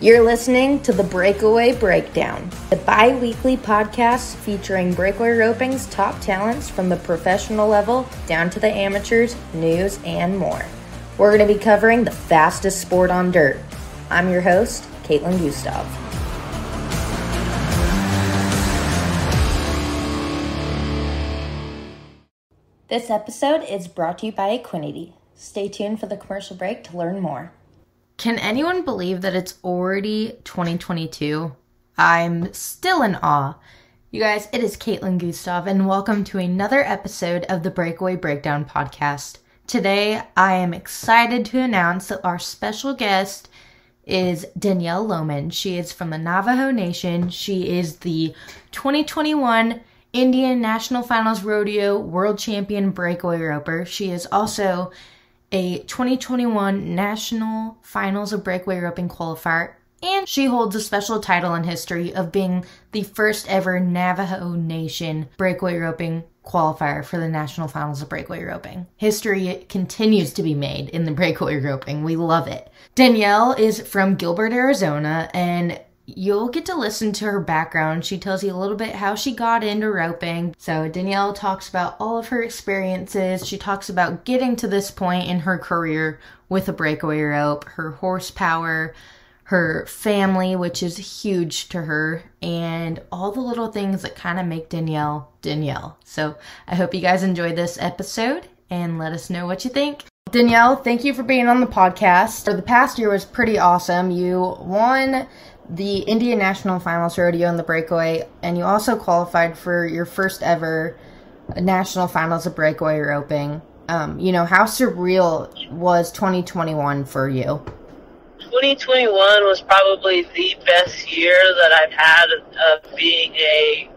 You're listening to the Breakaway Breakdown, the bi-weekly podcast featuring breakaway roping's top talents from the professional level down to the amateurs, news, and more. We're going to be covering the fastest sport on dirt. I'm your host, Kaitlin Gustave. This episode is brought to you by Equinety. Stay tuned for the commercial break to learn more. Can anyone believe that it's already 2022? I'm still in awe. You guys, it is Kaitlin Gustave, and welcome to another episode of the Breakaway Breakdown podcast. Today, I am excited to announce that our special guest is Danielle Lowman. She is from the Navajo Nation. She is the 2021 Indian National Finals Rodeo World Champion Breakaway Roper. She is also a 2021 National Finals of Breakaway Roping qualifier, and she holds a special title in history of being the first ever Navajo Nation breakaway roping qualifier for the National Finals of Breakaway Roping. History continues to be made in the breakaway roping. We love it. Danielle is from Gilbert, Arizona, and you'll get to listen to her background. She tells you a little bit how she got into roping. So Danielle talks about all of her experiences. She talks about getting to this point in her career with a breakaway rope, her horsepower, her family, which is huge to her, and all the little things that kind of make Danielle, Danielle. So I hope you guys enjoyed this episode and let us know what you think. Danielle, thank you for being on the podcast. So the past year was pretty awesome. You won the Indian National Finals Rodeo in the breakaway, and you also qualified for your first ever National Finals of Breakaway Roping. How surreal was 2021 for you? 2021 was probably the best year that I've had of being a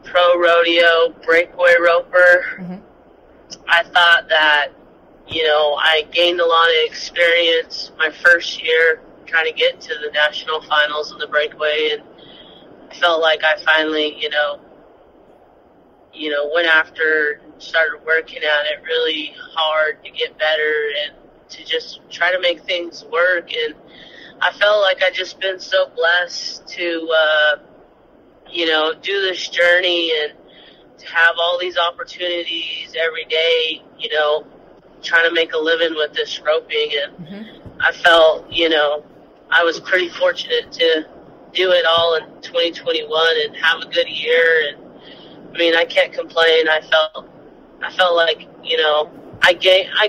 pro rodeo breakaway roper. Mm-hmm. I thought that, I gained a lot of experience my first year trying to get to the national finals of the breakaway, and I felt like I finally, went after and started working at it really hard to get better and to just try to make things work. And I felt like I just been so blessed to, do this journey and to have all these opportunities every day, trying to make a living with this roping. And mm-hmm. I felt, I was pretty fortunate to do it all in 2021 and have a good year. And I can't complain. I felt like, I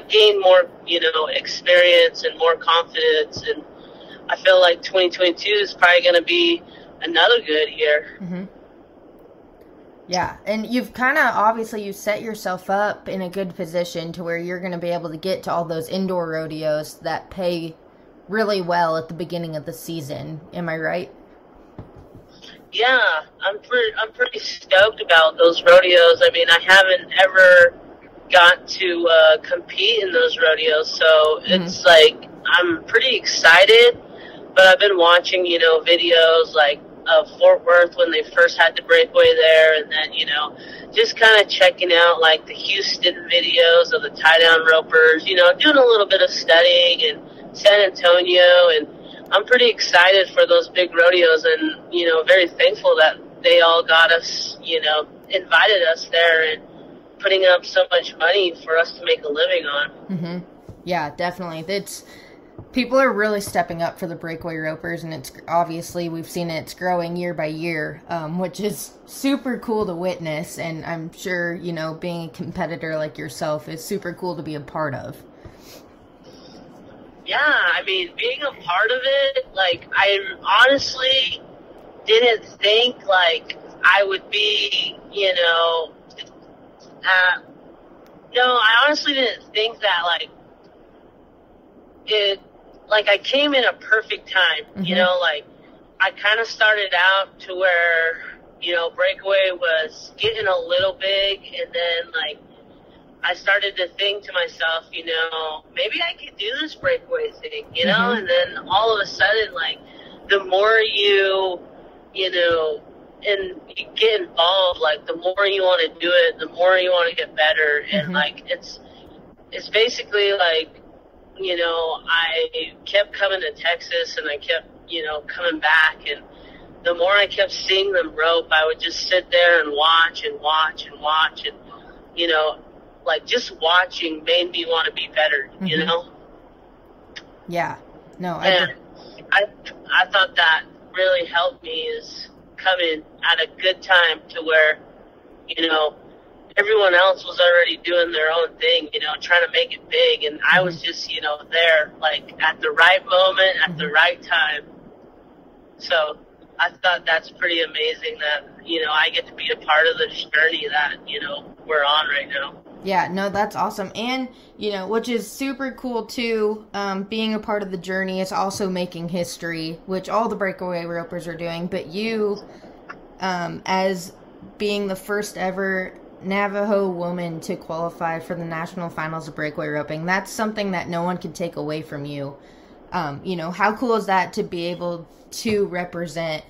gained more, experience and more confidence, and I feel like 2022 is probably going to be another good year. Mm-hmm. Yeah, and you've you set yourself up in a good position to where you're going to be able to get to all those indoor rodeos that pay really well at the beginning of the season. Am I right? Yeah, I'm pretty stoked about those rodeos. I haven't ever got to compete in those rodeos, so mm-hmm. It's like I'm pretty excited. But I've been watching, videos like of Fort Worth when they first had the breakaway there, and then just kind of checking out like the Houston videos of the tie-down ropers, doing a little bit of studying, and San Antonio, and I'm pretty excited for those big rodeos, and very thankful that they all got us, invited us there and putting up so much money for us to make a living on. Mm-hmm. Yeah, definitely. People are really stepping up for the breakaway ropers, and it's obviously, we've seen it's growing year by year, which is super cool to witness, and I'm sure, being a competitor like yourself is super cool to be a part of. Yeah, being a part of it, I honestly didn't think, I would be, I honestly didn't think that, I came in a perfect time, mm-hmm. I kind of started out to where, breakaway was getting a little big, and then, I started to think to myself, maybe I could do this breakaway thing, mm-hmm. and then all of a sudden, the more you and you get involved, the more you want to do it, the more you want to get better, and, mm-hmm. It's basically, I kept coming to Texas, and I kept, coming back, and the more I kept seeing them rope, I would just sit there and watch and watch and watch, and, like, just watching made me want to be better, Yeah. No, I thought that really helped me, is coming at a good time to where, everyone else was already doing their own thing, trying to make it big, and I was just, there, like, at the right moment, at the right time. So I thought that's pretty amazing that, I get to be a part of this journey that, we're on right now. Yeah, no, that's awesome. And, which is super cool too, being a part of the journey is also making history, which all the breakaway ropers are doing. But you, as being the first ever Navajo woman to qualify for the national finals of breakaway roping, that's something that no one can take away from you. How cool is that to be able to represent,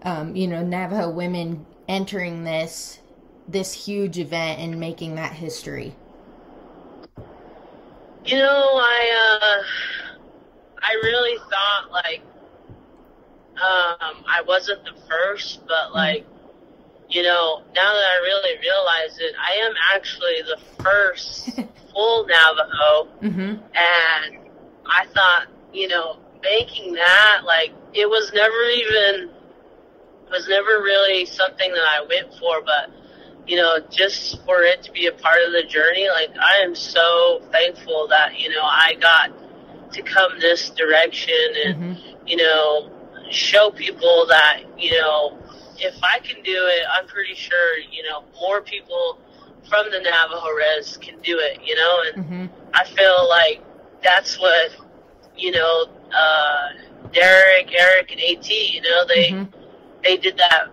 Navajo women entering this huge event and making that history? I really thought, like, I wasn't the first, but, like, now that I really realize it, I am actually the first full Navajo, and I thought, making that, like, it was never really something that I went for, but, just for it to be a part of the journey, like, I am so thankful that, I got to come this direction and, show people that, if I can do it, I'm pretty sure, more people from the Navajo Res can do it, and I feel like that's what, Derek, Eric, and AT, they did that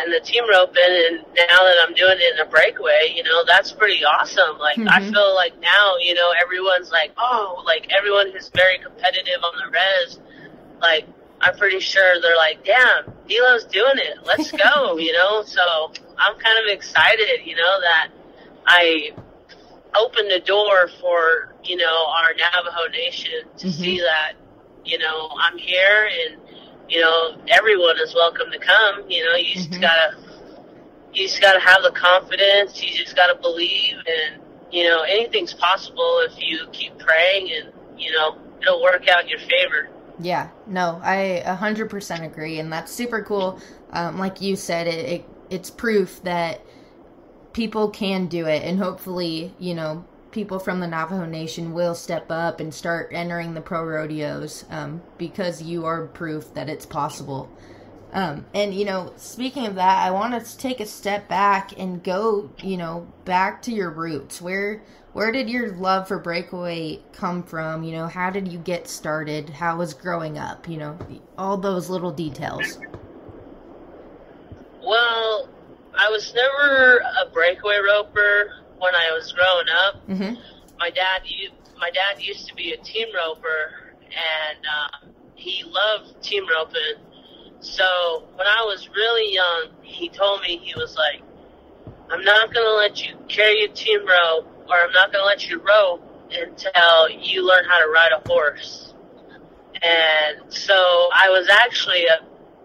in the team roping, and now that I'm doing it in a breakaway, that's pretty awesome. Like, I feel like now, everyone's like, oh, like, everyone who's very competitive on the res, like, I'm pretty sure they're like, damn, Delo's doing it. Let's go, So I'm kind of excited, that I opened the door for, our Navajo Nation to see that, I'm here, and, everyone is welcome to come. You just gotta have the confidence. You just gotta believe, and, anything's possible if you keep praying, and, it'll work out in your favor. Yeah, no, I 100% agree, and that's super cool. Like you said, it's proof that people can do it, and hopefully, people from the Navajo Nation will step up and start entering the pro rodeos, because you are proof that it's possible. And, speaking of that, I want to take a step back and go, back to your roots. Where did your love for breakaway come from? How did you get started? How was growing up? All those little details. Well, I was never a breakaway roper when I was growing up. My dad used to be a team roper, and he loved team roping. So when I was really young, he told me, he was like, I'm not going to let you carry a team rope, or I'm not going to let you rope until you learn how to ride a horse. And so I was actually a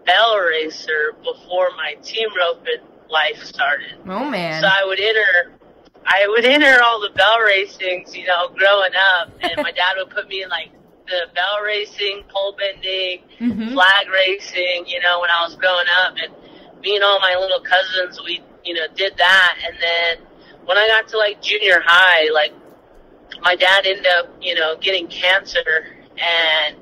bell racer before my team roping life started. Oh, man. So I would enter all the bell racings, growing up, and my dad would put me in, like, the bell racing, pole bending, flag racing, when I was growing up. And me and all my little cousins, we, did that. And then when I got to, like, junior high, like, my dad ended up, getting cancer, and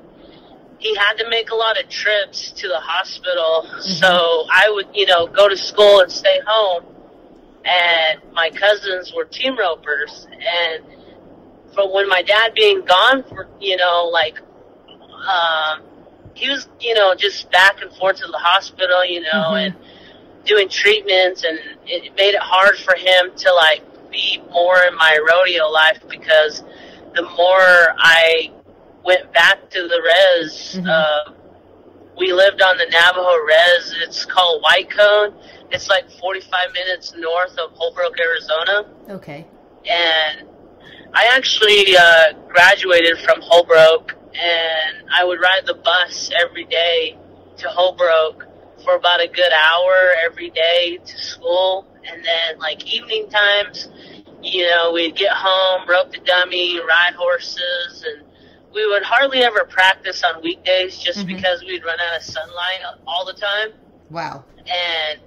he had to make a lot of trips to the hospital. So I would, go to school and stay home. And my cousins were team ropers. And from when my dad being gone for, he was, just back and forth to the hospital, and doing treatments, and it made it hard for him to, like, be more in my rodeo life, because the more I went back to the res, we lived on the Navajo res. It's called White Cone. It's like 45 minutes north of Holbrook, Arizona. Okay. And I actually graduated from Holbrook, and I would ride the bus every day to Holbrook for about a good hour every day to school. And then, like, evening times, you know, we'd get home, rope the dummy, ride horses, and we would hardly ever practice on weekdays just because we'd run out of sunlight all the time. Wow. And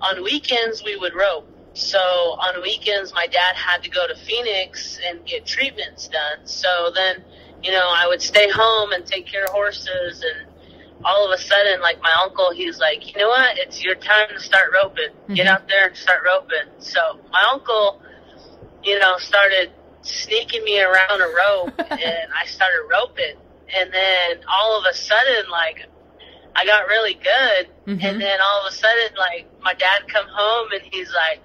on weekends, we would rope. So on weekends, my dad had to go to Phoenix and get treatments done. So then, you know, I would stay home and take care of horses. And all of a sudden, like, my uncle, he's like, you know what? It's your time to start roping. Get out there and start roping. So my uncle, you know, started sneaking me around a rope, and I started roping. And then all of a sudden, like, I got really good. And then all of a sudden, like, my dad come home, and he's like,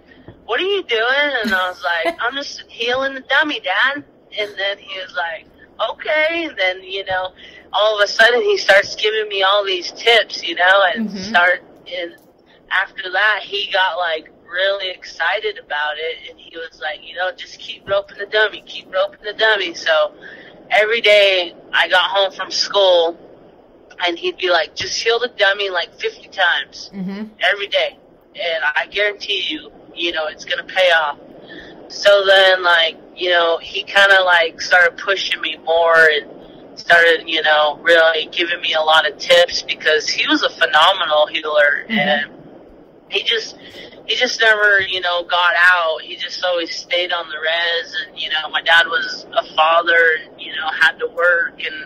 what are you doing? And I was like, I'm just healing the dummy, Dad. And then he was like, okay. And then, you know, all of a sudden he starts giving me all these tips, you know, and and after that he got, like, really excited about it. And he was like, you know, just keep roping the dummy, keep roping the dummy. So every day I got home from school, and he'd be like, just heal the dummy like 50 times every day. And I guarantee you, you know, it's going to pay off. So then, like, you know, he kind of, like, started pushing me more and started, you know, really giving me a lot of tips, because he was a phenomenal healer. And he just never, you know, got out. He just always stayed on the res. And, you know, my dad was a father and, you know, had to work and,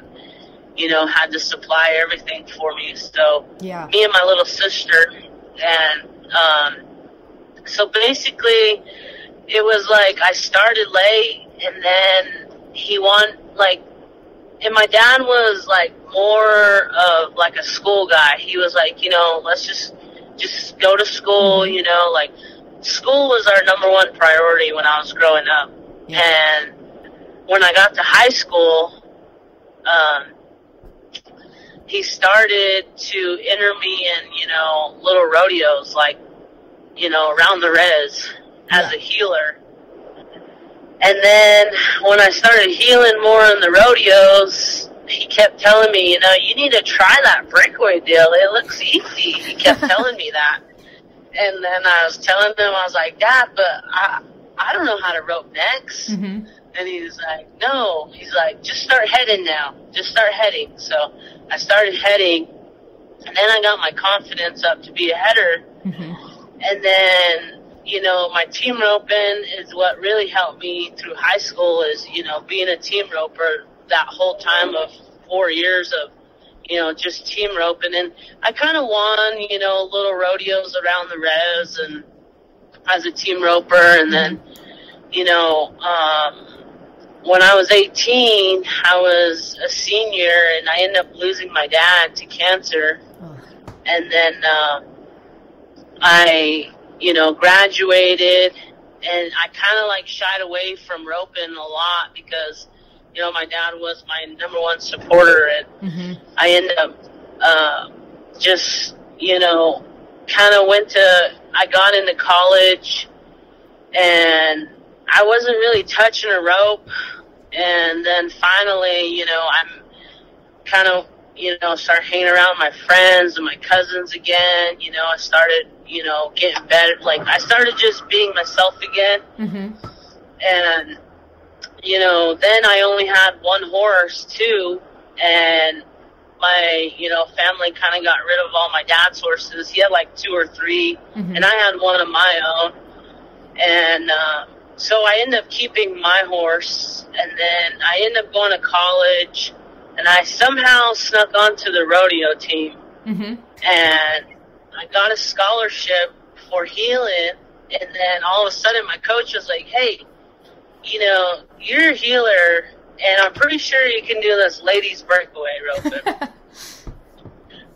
you know, had to supply everything for me. So me and my little sister, and so basically it was like I started late, and then he like, and my dad was like more of like a school guy. He was like, you know, let's just go to school, you know, like, school was our number one priority when I was growing up. And when I got to high school, he started to enter me in, you know, little rodeos, like, you know, around the res as a healer. And then when I started healing more in the rodeos, he kept telling me, you know, you need to try that breakaway deal. It looks easy. He kept telling me that. And then I was telling him, I was like, Dad, but I don't know how to rope necks. And he was like, no. He's like, just start heading now. Just start heading. So I started heading, and then I got my confidence up to be a header. And then, you know, my team roping is what really helped me through high school, is, you know, being a team roper that whole time of 4 years of, you know, just team roping. And I kind of won, you know, little rodeos around the res and as a team roper. And then, you know, when I was 18, I was a senior, and I ended up losing my dad to cancer. And then I, you know, graduated, and I kind of, like, shied away from roping a lot because, you know, my dad was my number one supporter. And I ended up just, you know, kind of I got into college, and I wasn't really touching a rope. And then finally, you know, I'm kind of, you know, start hanging around my friends and my cousins again. You know, I started, you know, getting better. Like, I started just being myself again. And, you know, then I only had one horse too. And my, you know, family kind of got rid of all my dad's horses. He had like 2 or 3, and I had one of my own. And, so I ended up keeping my horse, and then I ended up going to college, and I somehow snuck onto the rodeo team. And I got a scholarship for healing, and then all of a sudden my coach was like, hey, you know, you're a healer, and I'm pretty sure you can do this ladies breakaway roping.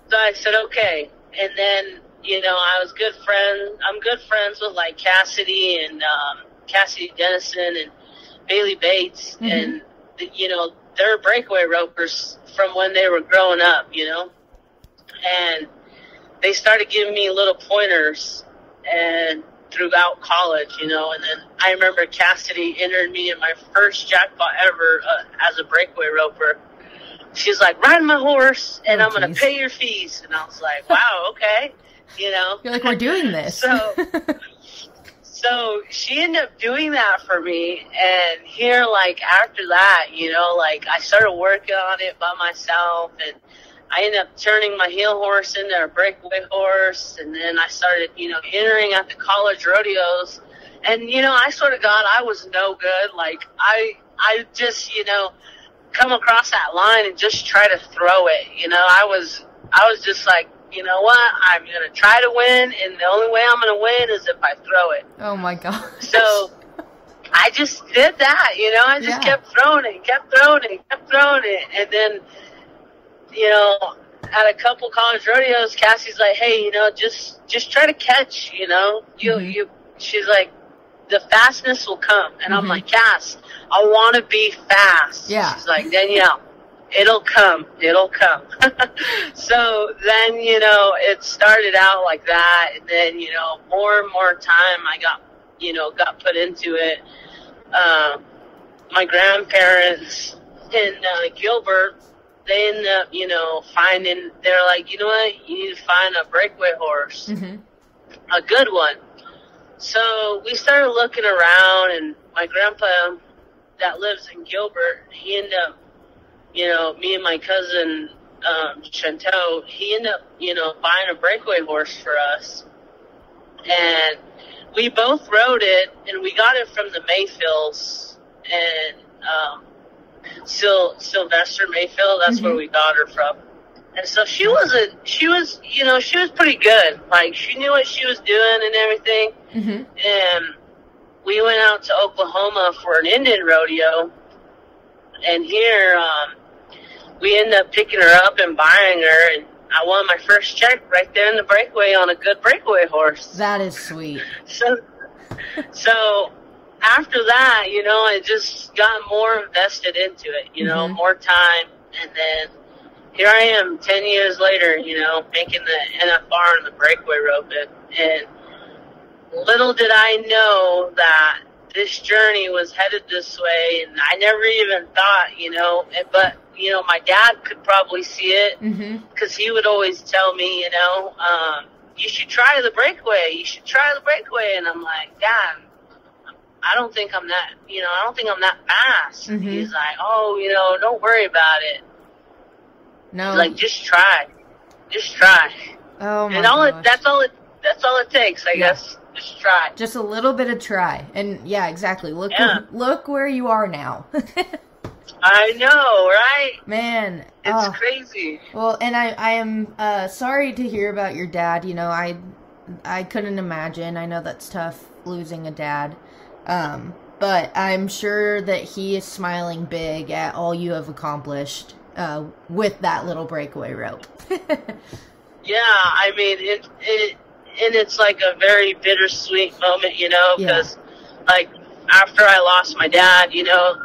So I said, okay. And then, you know, I'm good friends with, like, Cassidy and Cassidy Dennison and Bailey Bates, and, you know, they're breakaway ropers from when they were growing up, you know, and they started giving me little pointers. And throughout college, you know. And then I remember Cassidy entered me in my first jackpot ever as a breakaway roper. She's like, ride my horse, and I'm going to pay your fees. And I was like, wow, okay, you know. You're like, we're doing this. So she ended up doing that for me, and here, like, after that, you know, like, I started working on it by myself, and I ended up turning my heel horse into a breakaway horse, and then I started, you know, entering at the college rodeos, and, you know, I swear to God, I was no good. Like, I just, you know, come across that line and just try to throw it, you know. I was just like, you know what, I'm going to try to win, and the only way I'm going to win is if I throw it. Oh, my God. So I just did that, you know. I just kept throwing it, and then, you know, at a couple college rodeos, Cassie's like, hey, you know, just try to catch, you know. She's like, the fastness will come. And I'm like, Cass, I want to be fast. Yeah. She's like, Danielle, it'll come. So then, you know, it started out like that. And then, you know, more and more time I got put into it. My grandparents in Gilbert, they ended up, you know, they're like, you know what, you need to find a breakaway horse, a good one. So we started looking around, and my grandpa that lives in Gilbert, he ended up, you know, me and my cousin, Chantel, he ended up, you know, buying a breakaway horse for us. And we both rode it, and we got it from the Mayfields, and Sylvester Mayfield, that's where we got her from. And so she was pretty good. Like, she knew what she was doing and everything. And we went out to Oklahoma for an Indian rodeo, and here we ended up picking her up and buying her, and I won my first check right there in the breakaway on a good breakaway horse. That is sweet. So after that, you know, I just got more invested into it, you know, more time. And then here I am 10 years later, you know, making the NFR and the breakaway roping. And little did I know that this journey was headed this way. And I never even thought, you know, but, you know, my dad could probably see it, because he would always tell me, you know, you should try the breakaway. And I'm like, Dad, I don't think I'm that fast. And he's like, oh, you know, don't worry about it. No. Like, just try. Oh my gosh. That's all it takes, I guess. Just try. Just a little bit of try. And yeah, exactly. Look where you are now. I know, right? Man. It's crazy. Well, and I am sorry to hear about your dad. You know, I couldn't imagine. I know that's tough, losing a dad. But I'm sure that he is smiling big at all you have accomplished with that little breakaway rope. Yeah, I mean, it's like a very bittersweet moment, you know, because like after I lost my dad, you know,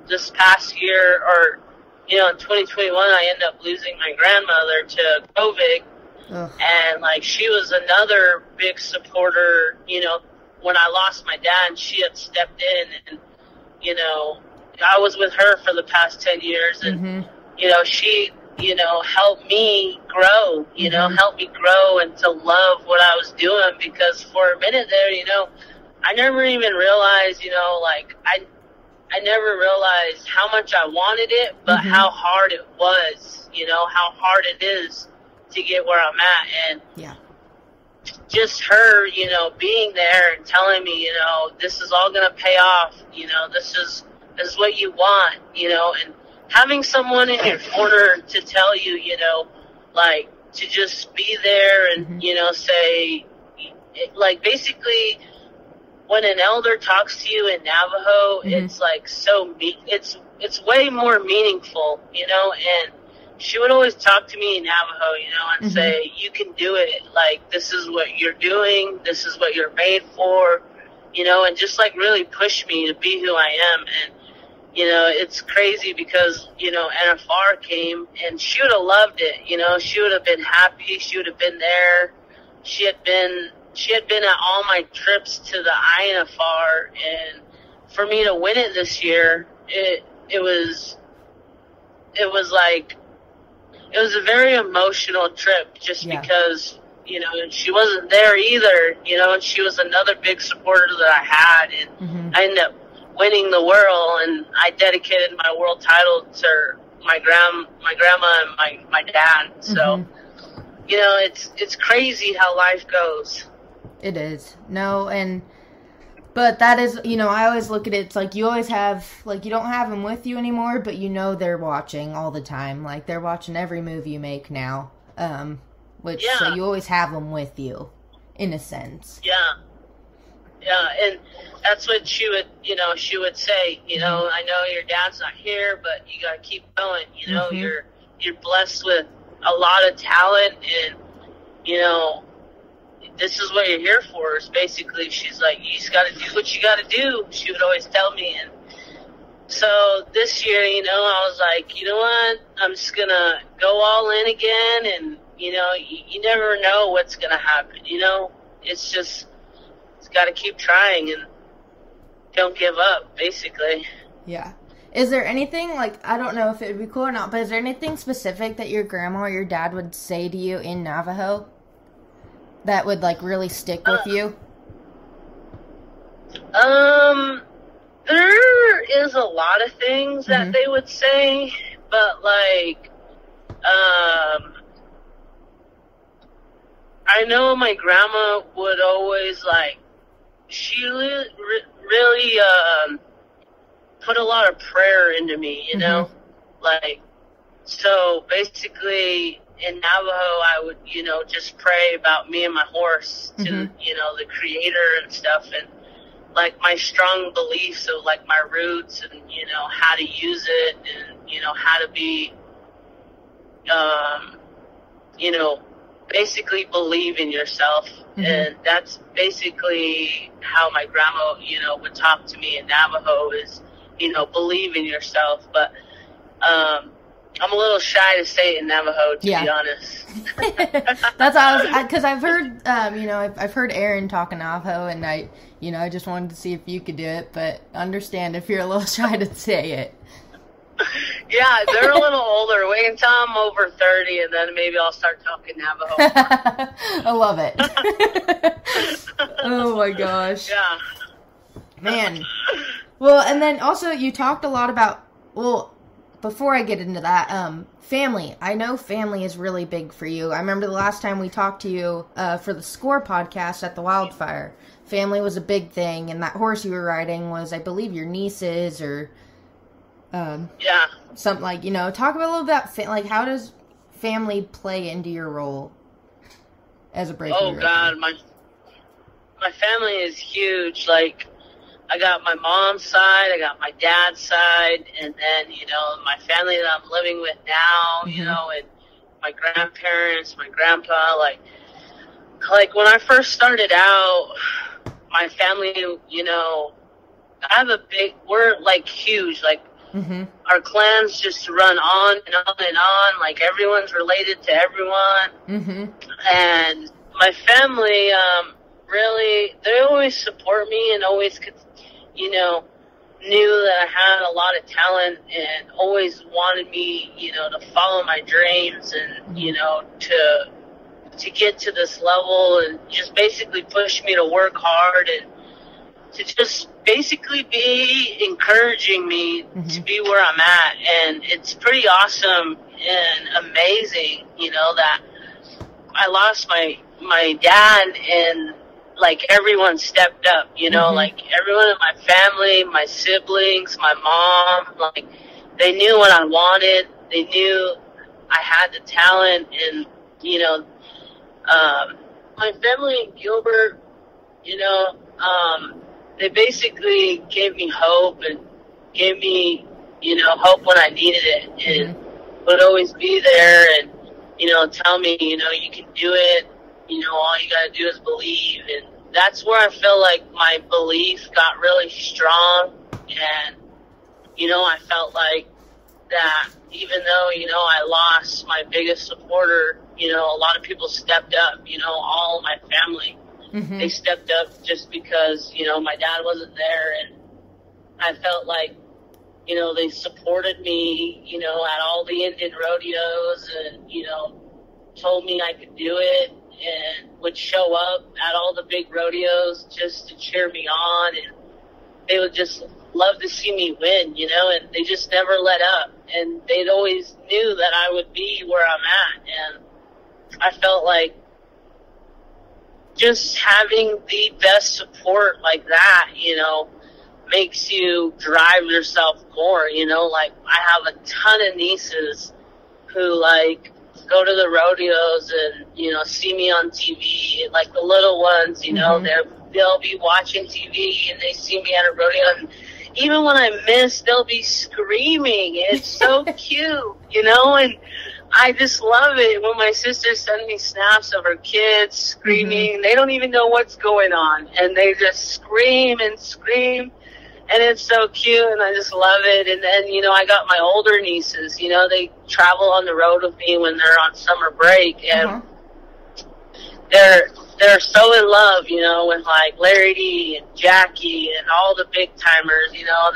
this past year, or, you know, in 2021, I ended up losing my grandmother to COVID. Ugh. And like, she was another big supporter, you know. When I lost my dad, she had stepped in, and, you know, I was with her for the past 10 years, and, you know, she, you know, helped me grow, you know, helped me grow and to love what I was doing, because for a minute there, you know, I never even realized, you know, like, I never realized how much I wanted it, but how hard it was, you know, how hard it is to get where I'm at. And just her, you know, being there and telling me, you know, this is all going to pay off, you know, this is what you want, you know, and having someone in your corner to tell you, you know, like, to just be there and, you know, say, like, basically, when an elder talks to you in Navajo, it's like it's way more meaningful, you know. And she would always talk to me in Navajo, you know, and say, you can do it. Like, this is what you're doing. This is what you're made for, you know, and just like really push me to be who I am. And, you know, it's crazy because, you know, NFR came and she would have loved it. You know, she would have been happy. She would have been there. She had been she had been at all my trips to the INFR, and for me to win it this year, it was a very emotional trip, just because, you know, and she wasn't there either, you know, and she was another big supporter that I had, and I ended up winning the world, and I dedicated my world title to my grandma and my dad. So, you know, it's crazy how life goes. It is. No, but that is, you know, I always look at it, it's like you always have, like, you don't have them with you anymore, but you know they're watching all the time. Like, they're watching every move you make now. So you always have them with you, in a sense. Yeah. Yeah, and that's what she would say, you know, I know your dad's not here, but you gotta keep going, you know, you're blessed with a lot of talent, and, you know, this is what you're here for, is basically, she's like, you just gotta do what you gotta do, she would always tell me. And so this year, you know, I was like, you know what, I'm just gonna go all in again, and, you know, you never know what's gonna happen, you know, it's just, it's gotta keep trying and don't give up, basically. Yeah. Is there anything, like, I don't know if it would be cool or not, but is there anything specific that your grandma or your dad would say to you in Navajo that would, like, really stick with you? There is a lot of things that they would say, but, like, I know my grandma would always, like, she really put a lot of prayer into me, you know? Like, so basically in Navajo, I would, you know, just pray about me and my horse to, you know, the creator and stuff, and, like, my strong beliefs of, like, my roots and, you know, how to use it, and, you know, how to be, you know, basically believe in yourself. And that's basically how my grandma, you know, would talk to me in Navajo, is, you know, believe in yourself. But I'm a little shy to say it in Navajo, to be honest. That's how because I've heard, you know, I've heard Aaron talk in Navajo, and I just wanted to see if you could do it, but understand if you're a little shy to say it. Yeah, they're a little older. Wait until I'm over 30, and then maybe I'll start talking Navajo. I love it. Oh my gosh. Yeah. Man. Well, and then also you talked a lot about, well, before I get into that, family. I know family is really big for you. I remember the last time we talked to you for the Score podcast at the Wildfire. Family was a big thing, and that horse you were riding was, I believe, your niece's or... something, like, you know, talk about a little about, like, how does family play into your role as a breakaway? Oh, God, my family is huge. Like, I got my mom's side, I got my dad's side, and then, you know, my family that I'm living with now, you know, and my grandparents, my grandpa, like when I first started out, my family, you know, we're, like, huge, like, our clans just run on and on and on, like, everyone's related to everyone, and my family, really, they always support me and always, you know, knew that I had a lot of talent and always wanted me, you know, to follow my dreams and, you know, to get to this level, and just basically push me to work hard and to just basically be encouraging me to be where I'm at. And it's pretty awesome and amazing, you know, that I lost my dad, and, like, everyone stepped up, you know, like, everyone in my family, my siblings, my mom, like, they knew what I wanted. They knew I had the talent, and, you know, my family in Gilbert, you know, they basically gave me hope and gave me, you know, hope when I needed it, and would always be there and, you know, tell me, you know, you can do it, you know, all you gotta do is believe. And that's where I feel like my belief got really strong, and, you know, I felt like that even though, you know, I lost my biggest supporter, you know, a lot of people stepped up, you know, all my family. they stepped up just because, you know, my dad wasn't there, and I felt like, you know, they supported me, you know, at all the Indian rodeos, and, you know, told me I could do it, and would show up at all the big rodeos just to cheer me on, and they would just love to see me win, you know, and they just never let up, and they'd always knew that I would be where I'm at, and I felt like just having the best support like that, you know, makes you drive yourself more, you know. Like, I have a ton of nieces who, like, go to the rodeos and, you know, see me on TV, like the little ones, you know, they'll be watching TV and they see me at a rodeo, and even when I miss, they'll be screaming. It's so cute, you know, and I just love it when my sisters send me snaps of her kids screaming. They don't even know what's going on, and they just scream and scream, and it's so cute, and I just love it. And then, you know, I got my older nieces, you know, they travel on the road with me when they're on summer break, and they're so in love, you know, with, like, Larry D and Jackie and all the big timers, you know.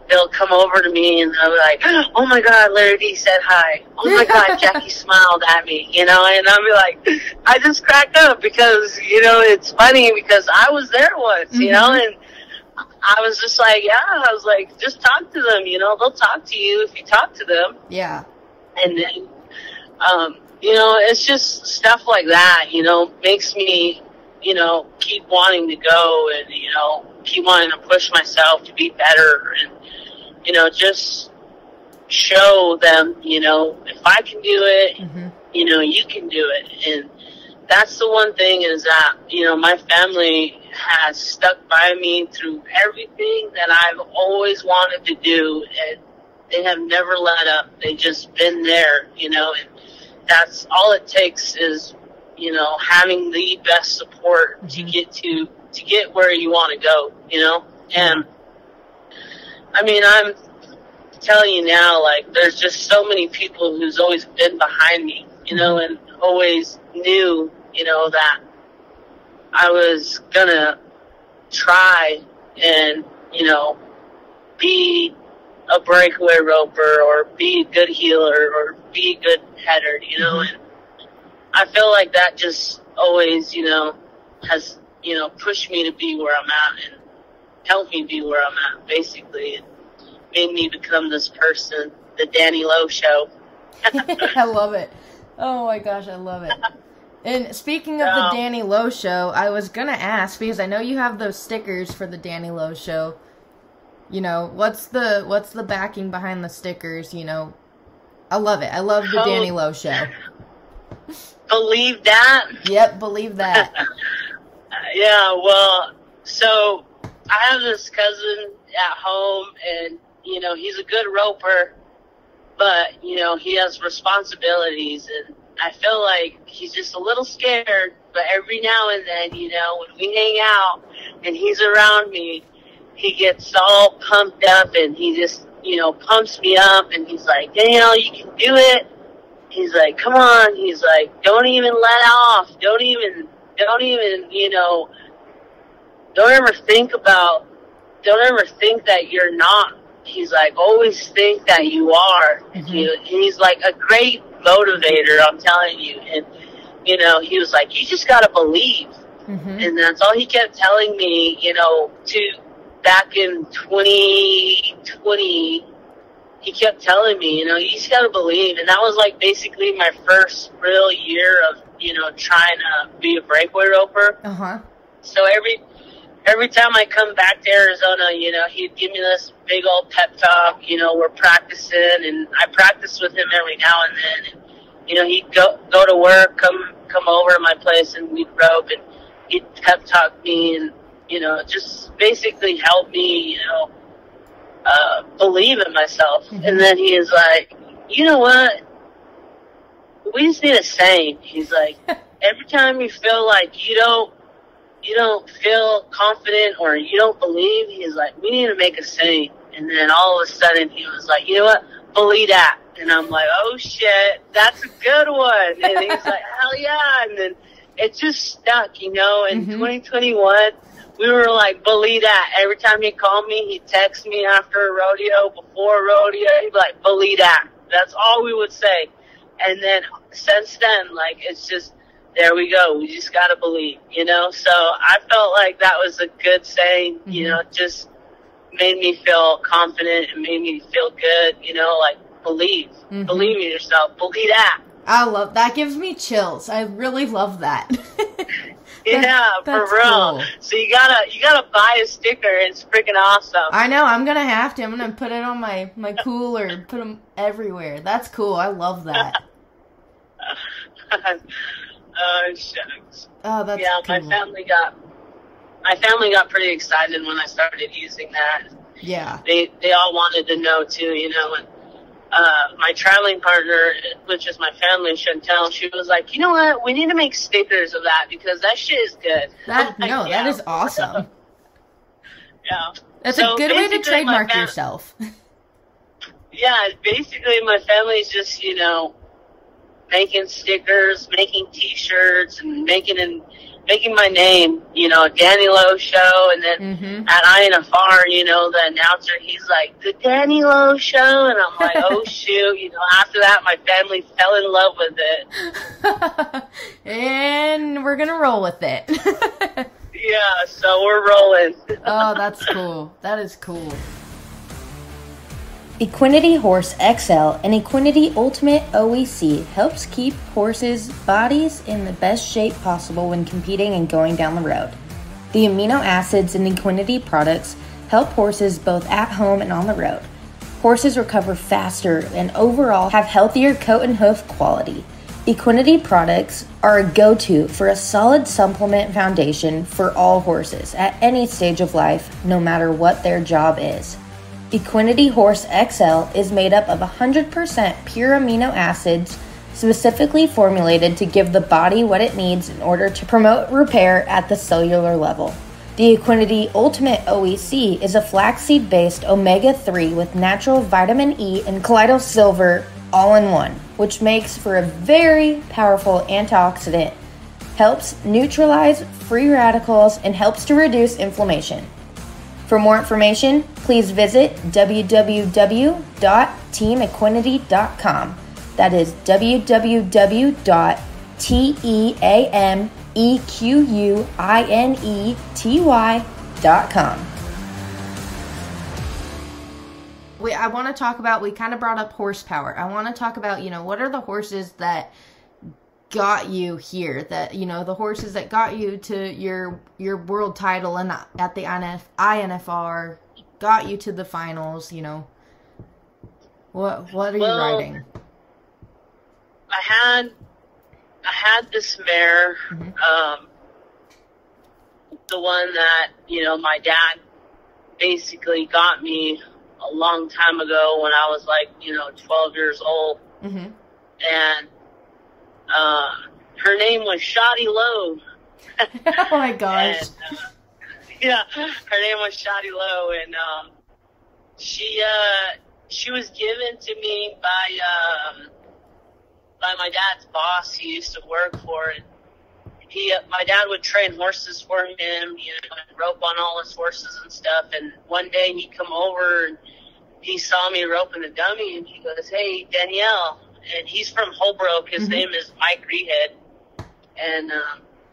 They'll come over to me and they'll be like, oh my God, Larry D said hi. Oh my God, Jackie smiled at me, you know, and I'll be like, I just crack up because, you know, it's funny because I was there once, you know, and I was just like, yeah, I was like, just talk to them, you know, they'll talk to you if you talk to them. Yeah. And then, you know, it's just stuff like that, you know, makes me, you know, keep wanting to go and, you know, keep wanting to push myself to be better and, you know, just show them, you know, if I can do it, you know, you can do it. And that's the one thing is that, you know, my family has stuck by me through everything that I've always wanted to do, and they have never let up. They've just been there, you know, and that's all it takes is, you know, having the best support to get where you want to go, you know. And I mean, I'm telling you now, like, there's just so many people who's always been behind me, you know, and always knew, you know, that I was gonna try and, you know, be a breakaway roper or be a good healer or be a good header, you know. And I feel like that just always, you know, has, you know, pushed me to be where I'm at and helped me be where I'm at, basically. It made me become this person, the Danny Low Show. I love it. Oh my gosh, I love it. And speaking of the Danny Low Show, I was gonna ask, because I know you have those stickers for the Danny Low Show. You know, what's the backing behind the stickers, you know? I love it. I love the Danny Low Show. Believe that? Yep, believe that. Yeah, well, so I have this cousin at home, and, you know, he's a good roper, but, you know, he has responsibilities, and I feel like he's just a little scared, but every now and then, you know, when we hang out and he's around me, he gets all pumped up, and he just, you know, pumps me up, and he's like, Danielle, you can do it. He's like, come on. He's like, don't even let off. Don't even, you know, don't ever think that you're not. He's like, always think that you are. He's like a great motivator, I'm telling you. And, you know, he was like, you just got to believe. And that's all he kept telling me, you know, back in 2020, he kept telling me, you know, you just got to believe. And that was like basically my first real year of, you know, trying to be a breakaway roper. So every time I come back to Arizona, you know, he'd give me this big old pep talk, you know, we're practicing, and I practice with him every now and then. And, you know, he'd go to work, come over to my place, and we'd rope, and he'd pep talk me and, you know, just basically help me, you know, believe in myself. And then he is like, you know what? We just need a saying. He's like, every time you feel like you don't feel confident or you don't believe, he's like, we need to make a saying. And then all of a sudden he was like, you know what? Believe that. And I'm like, oh shit, that's a good one. And he's like, hell yeah. And then it just stuck, you know. In 2021, we were like, believe that. Every time he called me, he'd text me after a rodeo, before a rodeo, he'd be like, believe that. That's all we would say. And then since then, like, it's just, there we go. We just got to believe, you know. So I felt like that was a good saying, you know, just made me feel confident and made me feel good, you know, like, believe. Believe in yourself. Believe that. I love that. Gives me chills. I really love that. Yeah, for real. Cool. So you gotta buy a sticker. It's freaking awesome. I know. I'm gonna have to. I'm gonna put it on my cooler. Put them everywhere. That's cool. I love that. Oh shucks. Oh, that's cool. My family got pretty excited when I started using that. Yeah. They all wanted to know too, you know. And my traveling partner, which is my family, Chantel, she was like, you know what? We need to make stickers of that because that shit is good. That is awesome. Yeah. That's a good way to trademark yourself. Yeah, basically my family's just, you know, making stickers, making T-shirts, and making my name, you know, Danny Low Show, and then at INFR, you know, the announcer, he's like, the Danny Low Show, and I'm like, oh shoot, you know, after that, my family fell in love with it. And we're gonna roll with it. Yeah, so we're rolling. Oh, that's cool. That is cool. Equinety Horse XL and Equinety Ultimate OEC helps keep horses' bodies in the best shape possible when competing and going down the road. The amino acids in Equinety products help horses both at home and on the road. Horses recover faster and overall have healthier coat and hoof quality. Equinety products are a go-to for a solid supplement foundation for all horses at any stage of life, no matter what their job is. Equinety Horse XL is made up of 100% pure amino acids specifically formulated to give the body what it needs in order to promote repair at the cellular level. The Equinety Ultimate OEC is a flaxseed-based omega-3 with natural vitamin E and colloidal silver all in one, which makes for a very powerful antioxidant, helps neutralize free radicals, and helps to reduce inflammation. For more information, please visit www.teamequinety.com. That is www.teamequinety.com. I want to talk about, we kind of brought up horsepower. I want to talk about, you know, what are the horses that got you here, that, you know, the horses that got you to your world title and at the INFR, got you to the finals, you know. What are you riding? I had this mare, the one that, you know, my dad basically got me a long time ago when I was like, you know, 12 years old. And her name was Shoddy Low. Oh my gosh. And, yeah, her name was Shoddy Low, and she was given to me by my dad's boss he used to work for. And my dad would train horses for him, you know, and rope on all his horses and stuff. And one day he come over and he saw me roping a dummy, and he goes, "Hey, Danielle." And he's from Holbrook. His name is Mike Rehead. And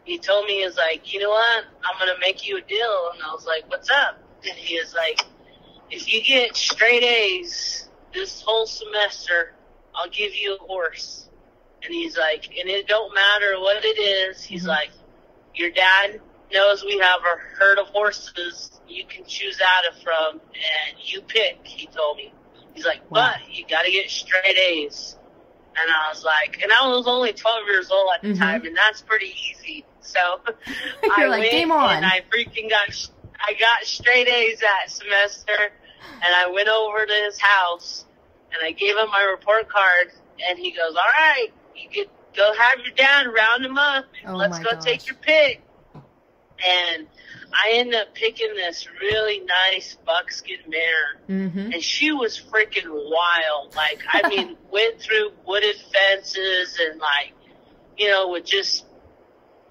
he told me, he was like, you know what? I'm going to make you a deal. And I was like, what's up? And he was like, if you get straight A's this whole semester, I'll give you a horse. And he's like, and it don't matter what it is. He's like, your dad knows we have a herd of horses you can choose out of from, and you pick, he told me. He's like, but you got to get straight A's. And I was like, and I was only 12 years old at the time, and that's pretty easy. So I like, went game on. And I got straight A's that semester, and I went over to his house, and I gave him my report card, and he goes, all right, you could go have your dad round him up, and let's go take your pick. And I ended up picking this really nice buckskin mare, and she was freaking wild. Like, I mean, went through wooded fences and, like, you know, would just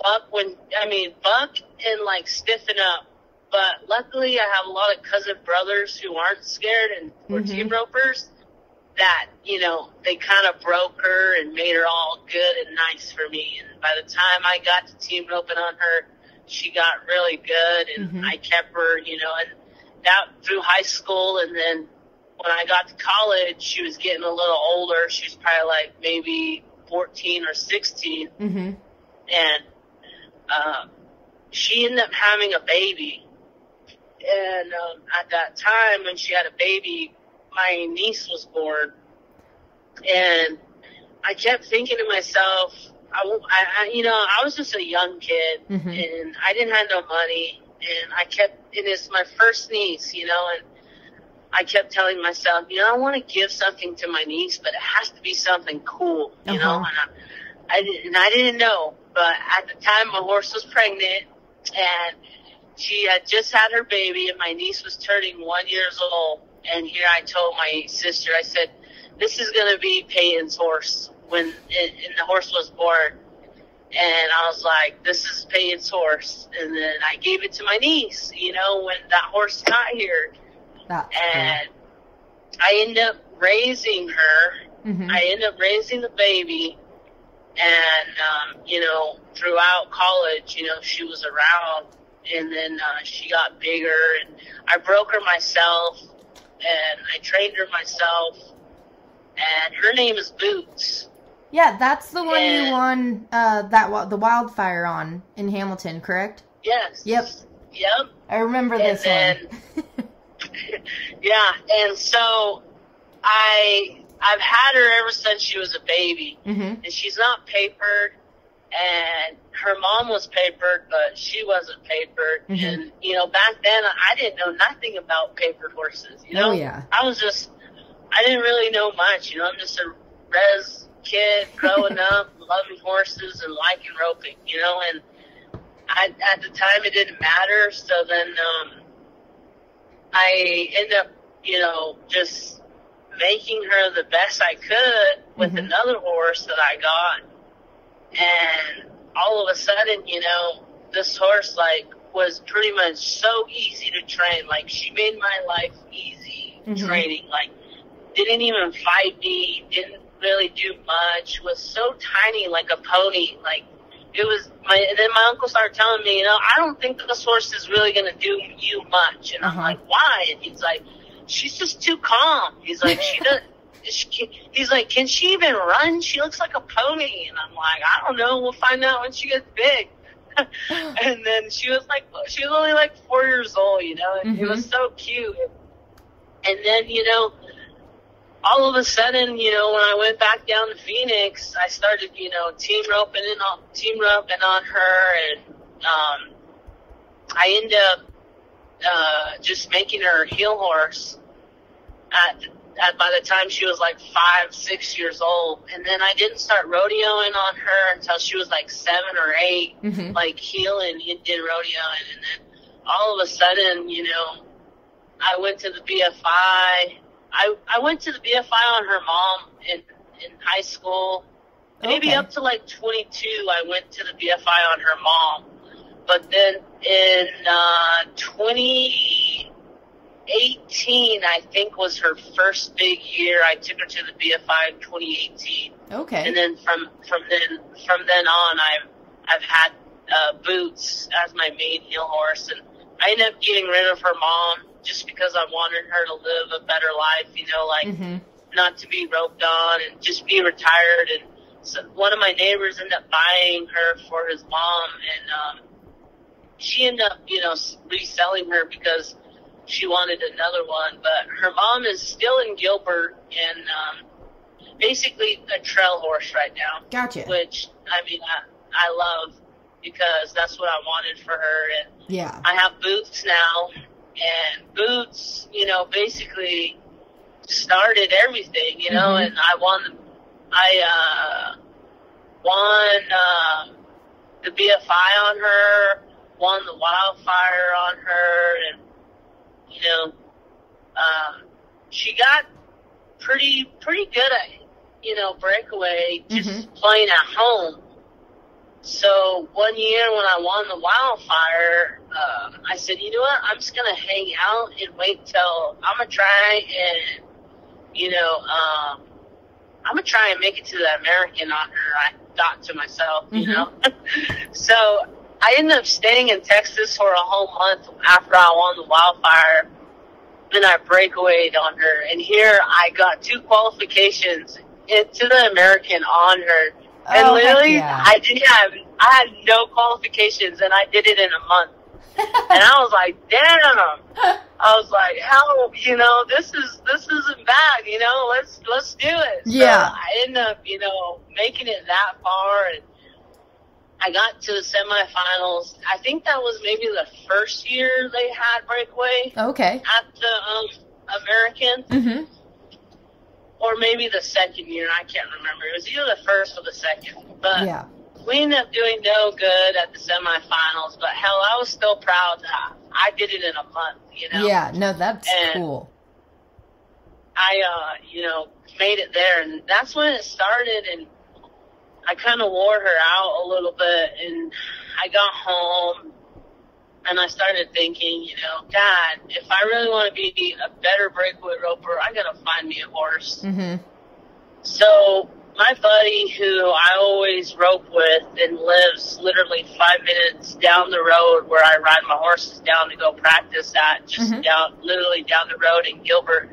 buck and like stiffen up. But luckily I have a lot of cousin brothers who aren't scared and were team ropers that, you know, they kind of broke her and made her all good and nice for me. And by the time I got to team roping on her, she got really good, and I kept her, you know, and that through high school. And then when I got to college, she was getting a little older. She was probably like maybe 14 or 16. And she ended up having a baby. And at that time, when she had a baby, my niece was born. And I kept thinking to myself, I was just a young kid, and I didn't have no money, and it's my first niece, you know, and I kept telling myself, you know, I want to give something to my niece, but it has to be something cool, you know, and I didn't know, but at the time my horse was pregnant, and she had just had her baby, and my niece was turning 1 year old, and here I told my sister, I said, this is going to be Peyton's horse. And the horse was born, and I was like, this is Peyton's horse. And then I gave it to my niece, you know, when that horse got here. And I ended up raising her. I ended up raising the baby. And, you know, throughout college, you know, she was around. And then she got bigger. And I broke her myself. And I trained her myself. And her name is Boots. Yeah, that's the one you won the wildfire on in Hamilton, correct? Yes. Yep. I remember this one. Yeah, and so I've had her ever since she was a baby, and she's not papered, and her mom was papered, but she wasn't papered, and, you know, back then I didn't know nothing about papered horses, you know? I didn't really know much, you know, I'm just a res kid growing up, loving horses and liking roping, you know, and at the time it didn't matter, so then I ended up, you know, just making her the best I could with another horse that I got, and all of a sudden, you know, this horse, like, was pretty much so easy to train, like, she made my life easy training, like, didn't even fight me, didn't really do much, was so tiny, like a pony, like, it was, and then my uncle started telling me, you know, I don't think this horse is really going to do you much, and I'm like, why? And he's like, she's just too calm. He's like, he's like, can she even run? She looks like a pony. And I'm like, I don't know, we'll find out when she gets big. And then she was only like 4 years old, you know, and it was so cute. And then, you know, all of a sudden, you know, when I went back down to Phoenix, I started, you know, team roping on her, and I ended up just making her a heel horse by the time she was like 5, 6 years old. And then I didn't start rodeoing on her until she was like 7 or 8, like heeling and rodeoing. And then all of a sudden, you know, I went to the BFI. I went to the BFI on her mom in high school. Maybe up to like 22, I went to the BFI on her mom. But then in 2018, I think, was her first big year. I took her to the BFI in 2018. Okay. And then from then on, I've had Boots as my main heel horse, and I ended up getting rid of her mom just because I wanted her to live a better life, you know, like not to be roped on and just be retired. And so one of my neighbors ended up buying her for his mom, and she ended up, you know, reselling her because she wanted another one. But her mom is still in Gilbert, and basically a trail horse right now. Gotcha. Which, I mean, I love, because that's what I wanted for her. And yeah, I have Boots now. And Boots, you know, basically started everything, you know, and I won the BFI on her, won the wildfire on her, and, you know, she got pretty good at, you know, breakaway, just playing at home. So one year when I won the wildfire, I said, you know what? I'm just going to hang out and wait till I'm going to try and, I'm going to try and make it to the American honor. I thought to myself, you know. So I ended up staying in Texas for a whole month after I won the wildfire. Then I breakawayed on her. And here I got 2 qualifications into the American honor. And literally, I had no qualifications, and I did it in a month. And I was like, damn. I was like, hell, this isn't bad, let's do it. Yeah. So I ended up, making it that far, and I got to the semifinals. I think that was maybe the first year they had breakaway. Okay. At the American. Mm-hmm. Or maybe the second year, I can't remember. It was either the first or the second. But yeah. We ended up doing no good at the semifinals. But hell, I was still proud that I did it in a month, Yeah, no, that's cool. I, made it there. And that's when it started. And I kind of wore her out a little bit. And I got home. And I started thinking, God, if I really want to be a better breakaway roper, I got to find me a horse. Mm-hmm. So my buddy, who I always rope with and lives literally 5 minutes down the road where I ride my horses down to go practice at, just literally down the road in Gilbert,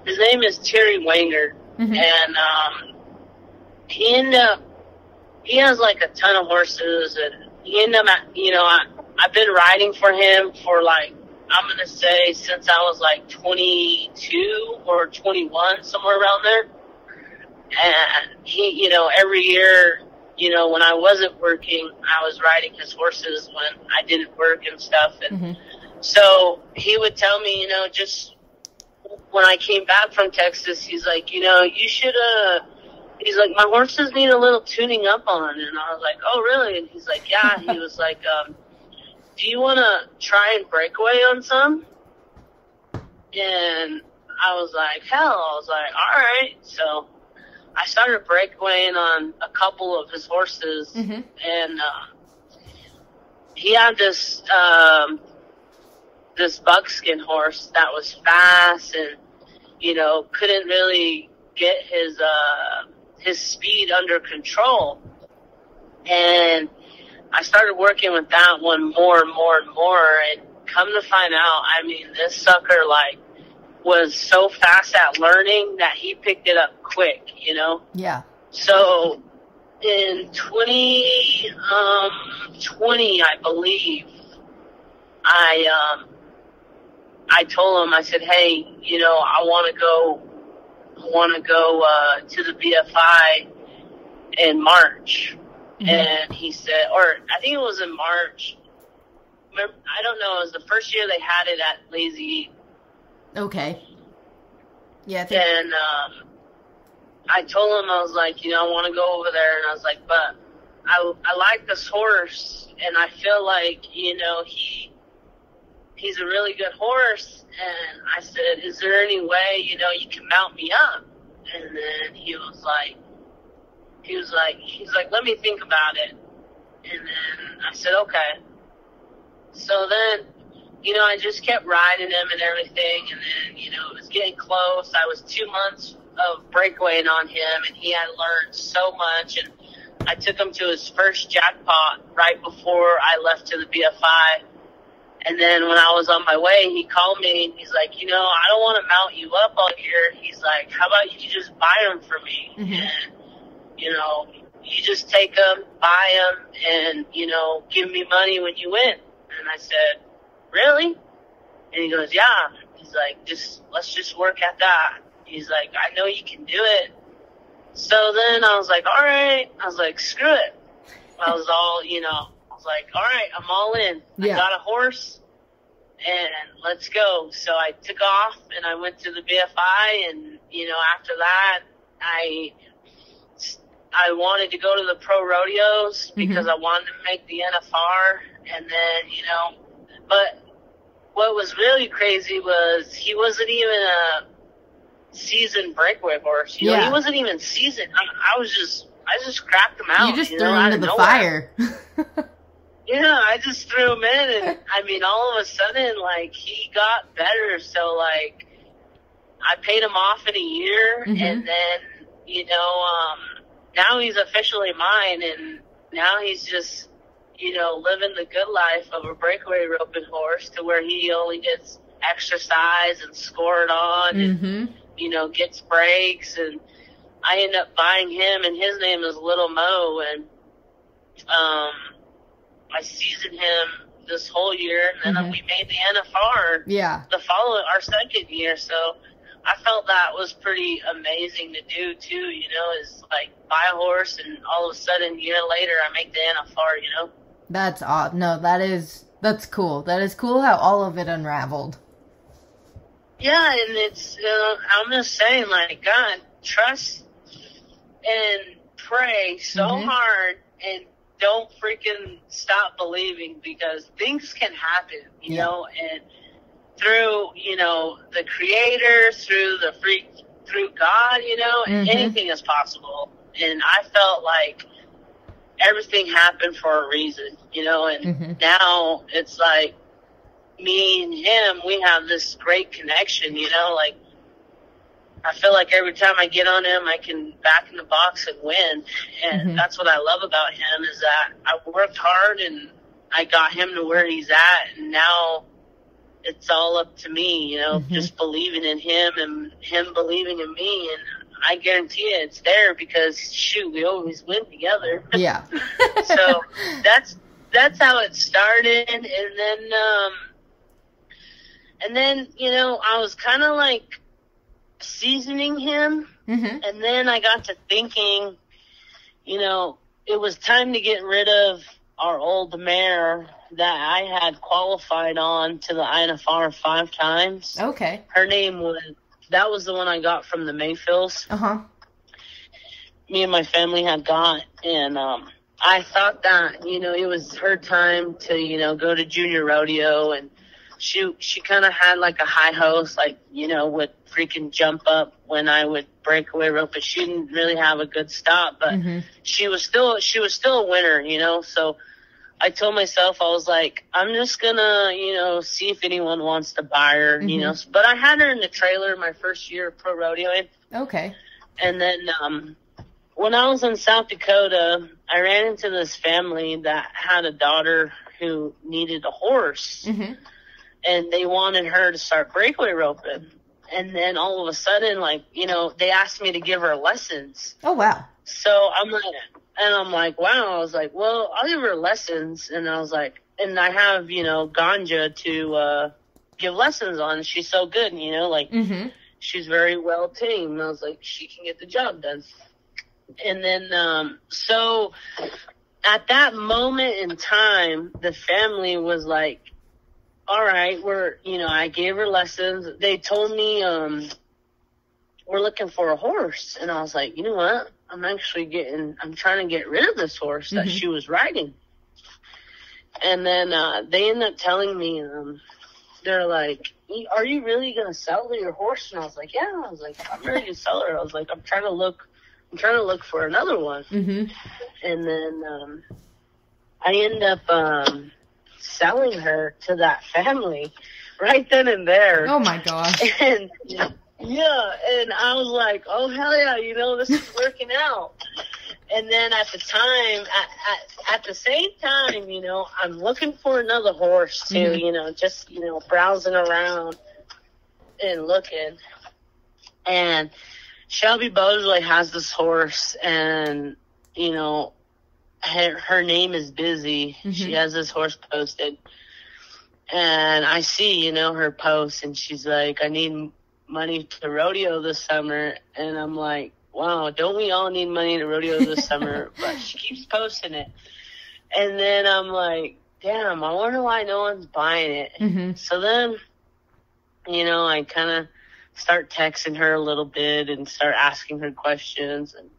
his name is Terry Wanger. Mm-hmm. And he has like a ton of horses, and he ended up, I've been riding for him for I'm going to say since I was 22 or 21, somewhere around there. And he, every year, when I wasn't working, I was riding his horses when I didn't work and stuff. And so he would tell me, just when I came back from Texas, he's like, you should, he's like, my horses need a little tuning up on. And I was like, oh, really? And he's like, yeah. He was like, do you want to try and breakaway on some? And I was like, hell. I was like, all right. So I started breakawaying on a couple of his horses. Mm-hmm. And he had this buckskin horse that was fast and, couldn't really get his speed under control. And I started working with that one more and more and more, and come to find out, this sucker, was so fast at learning that he picked it up quick, Yeah. So, in 2020, I believe, I told him, I said, hey, I want to go to the BFI in March. Mm-hmm. And he said, or I think it was in March. I don't know. It was the first year they had it at Lazy. Okay. Yeah. And I told him, I was like, I want to go over there. And I was like, but I like this horse. And I feel like, he's a really good horse. And I said, is there any way, you can mount me up? And then he's like, let me think about it. And then I said, okay. So then, I just kept riding him and everything. And then, it was getting close. I was 2 months of breakawaying on him, and he had learned so much. And I took him to his first jackpot right before I left to the BFI. And then when I was on my way, he called me, and he's like, I don't want to mount you up all year. He's like, how about you just buy them for me? Mm-hmm. And, you just take them, buy them, and, give me money when you win. And I said, really? And he goes, yeah. He's like, let's just work at that. He's like, I know you can do it. So then I was like, all right. I was like, screw it. I was all, I was like, all right, I'm all in. Yeah. I got a horse, and let's go. So I took off, and I went to the BFI, and, after that, I wanted to go to the pro rodeos because I wanted to make the NFR. And then, but what was really crazy was he wasn't even a seasoned breakaway horse. He wasn't even seasoned. I was just I just cracked him out. You just threw him into the fire. Yeah, I just threw him in, and I mean, all of a sudden, like, he got better. So, like, I paid him off in a year, and then, you know, now he's officially mine, and now he's just, you know, living the good life of a breakaway roping horse, to where he only gets exercise and scored on, and, you know, gets breaks, and I end up buying him, and his name is Little Mo, and I seasoned him this whole year, and then we made the NFR our second year, so I felt that was pretty amazing to do, too, you know, is like buy a horse, and all of a sudden, a year later, I make the NFR, you know? That's odd. No, that's cool. That is cool how all of it unraveled. Yeah, and it's, I'm just saying, like, God, trust and pray so hard, and don't freaking stop believing, because things can happen, you know, and through, you know, the Creator, through God, you know, anything is possible. And I felt like everything happened for a reason, you know, and now it's like me and him, we have this great connection, you know, like, I feel like every time I get on him, I can back in the box and win. And that's what I love about him, is that I worked hard and I got him to where he's at. And now it's all up to me, you know, just believing in him and him believing in me. And I guarantee you it's there, because, shoot, we always win together. Yeah. So that's how it started. And then, you know, I was kind of like seasoning him, and then I got to thinking, you know, it was time to get rid of our old mare that I had qualified on to the INFR 5 times. Okay. Her name that was the one I got from the Mayfields. Me and my family had got, and I thought that, you know, it was her time to, you know, go to junior rodeo, and she kind of had like a high host, like, you know, would freaking jump up when I would breakaway rope, but she didn't really have a good stop, but she was still a winner, you know. So I told myself, I was like, I'm just gonna, you know, see if anyone wants to buy her, you know. But I had her in the trailer my first year of pro rodeoing. Okay. And then when I was in South Dakota, I ran into this family that had a daughter who needed a horse. And they wanted her to start breakaway roping. And then all of a sudden, like, you know, they asked me to give her lessons. Oh, wow. So I'm like, wow. I was like, well, I'll give her lessons. And I was like, and I have, you know, Ganja to give lessons on. She's so good, you know, like, she's very well tamed. And I was like, she can get the job done. And then, so at that moment in time, the family was like, all right, I gave her lessons. They told me, we're looking for a horse. And I was like, you know what? I'm trying to get rid of this horse that she was riding. And then, they ended up telling me, they're like, are you really going to sell your horse? And I was like, yeah. I was like, I'm ready to sell her. I was like, I'm trying to look for another one. And then, I ended up, selling her to that family right then and there. Oh my gosh. And yeah, and I was like, oh hell yeah, you know, this is working out. And then at the same time, you know, I'm looking for another horse too, you know, just, you know, browsing around and looking. And Shelby Beaujolais has this horse, and, you know, her name is Busy. She has this horse posted. And I see, you know, her post, and she's like, I need money to rodeo this summer. And I'm like, wow, don't we all need money to rodeo this summer? But she keeps posting it. And then I'm like, damn, I wonder why no one's buying it. So then, you know, I kind of start texting her a little bit and start asking her questions. And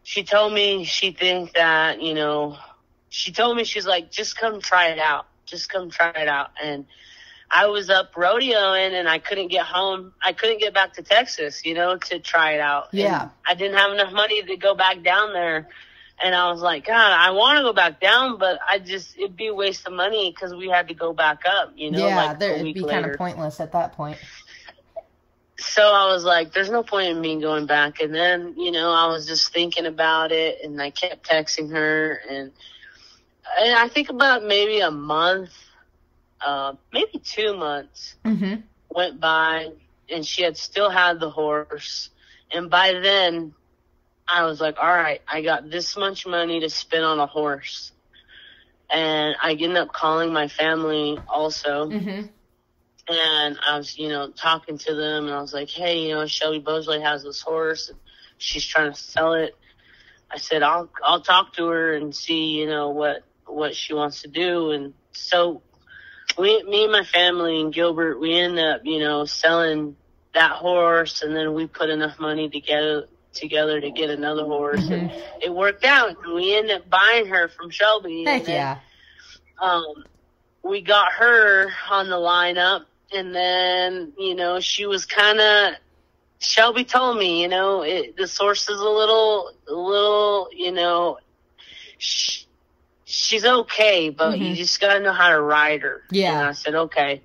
she told me she thinks that, you know, she's like, just come try it out. Just come try it out. And I was up rodeoing and I couldn't get home. I couldn't get back to Texas, you know, to try it out. Yeah. And I didn't have enough money to go back down there. And I was like, God, I want to go back down, but it'd be a waste of money because we had to go back up, you know. Yeah, like it'd be kind of pointless at that point. So I was like, there's no point in me going back. And then, you know, I was just thinking about it, and I kept texting her. And I think about maybe a month, maybe 2 months went by, and she had still had the horse. And by then, I was like, all right, I got this much money to spend on a horse. And I ended up calling my family also. And I was, you know, talking to them, and I was like, hey, you know, Shelby Beaujolais has this horse, and she's trying to sell it. I said, I'll talk to her and see, you know, what she wants to do. And so me and my family and Gilbert, we ended up, you know, selling that horse, and then we put enough money together to get another horse. And it worked out. And we ended up buying her from Shelby. Heck yeah. We got her on the lineup, and then, you know, she was kind of, Shelby told me, you know, this horse is a little, you know, she's okay, but you just got to know how to ride her. Yeah. And I said, okay.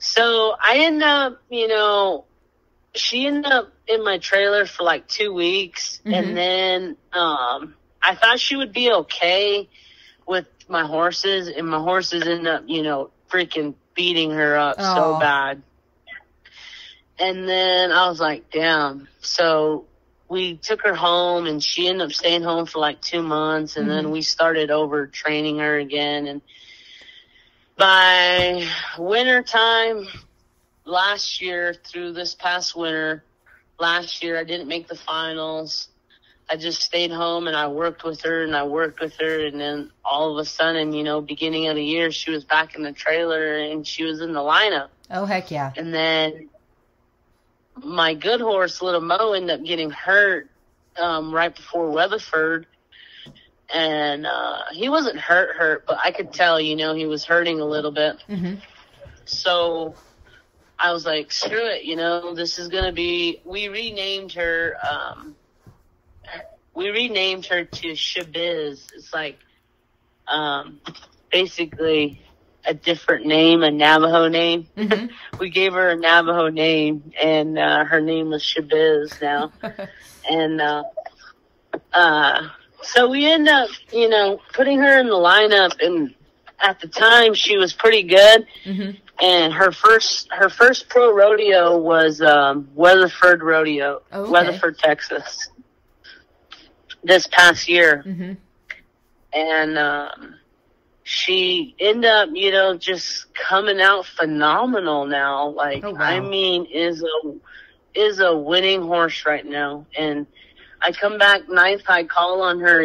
So I ended up, you know, she ended up in my trailer for like 2 weeks. And then I thought she would be okay with my horses, and my horses ended up, you know, freaking beating her up so bad. And then I was like, damn. So we took her home, and she ended up staying home for like 2 months. And then we started over training her again. And by winter time last year, through this past winter, last year I didn't make the finals. I just stayed home, and I worked with her, and then all of a sudden, you know, beginning of the year, she was back in the trailer, and she was in the lineup. Oh, heck yeah. And then my good horse, Little Mo, ended up getting hurt right before Weatherford. And he wasn't hurt, but I could tell, you know, he was hurting a little bit. So I was like, screw it, you know, this is going to be, we renamed her to Shabiz. It's like basically a different name, a Navajo name. We gave her a Navajo name, and her name was Shabiz now. And so we ended up, you know, putting her in the lineup, and at the time she was pretty good. And her first pro rodeo was Weatherford Rodeo, Weatherford, Texas, this past year. And she ended up, you know, just coming out phenomenal now. Like, I mean, is a winning horse right now. And I come back ninth. I call on her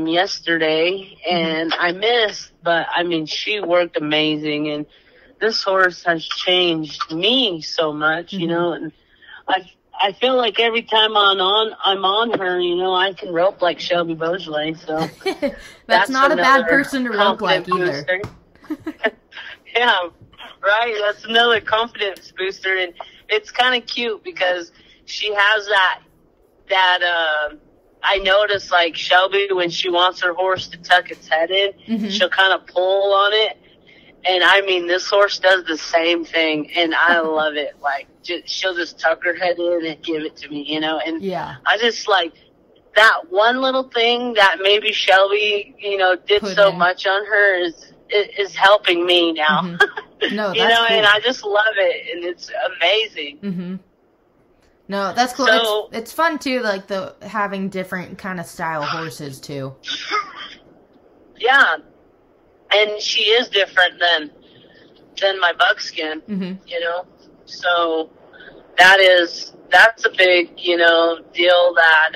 yesterday, and I missed, but I mean, she worked amazing. And this horse has changed me so much, you know, and I feel like every time I'm on her, you know, I can rope like Shelby Beaujolais. So that's not a bad person to rope like either. Yeah, right. That's another confidence booster, and it's kind of cute because she has that. I notice, like, Shelby, when she wants her horse to tuck its head in, she'll kind of pull on it. And I mean, this horse does the same thing, and I love it. Like, she'll just tuck her head in and give it to me, you know? And I just like that one little thing that maybe Shelby, you know, did so much on her is helping me now. No, that's you know, cool. and I just love it, and it's amazing. No, that's cool. So, it's fun too, like having different kind of style horses too. Yeah. And she is different than my buckskin, you know? So that's a big, you know, deal that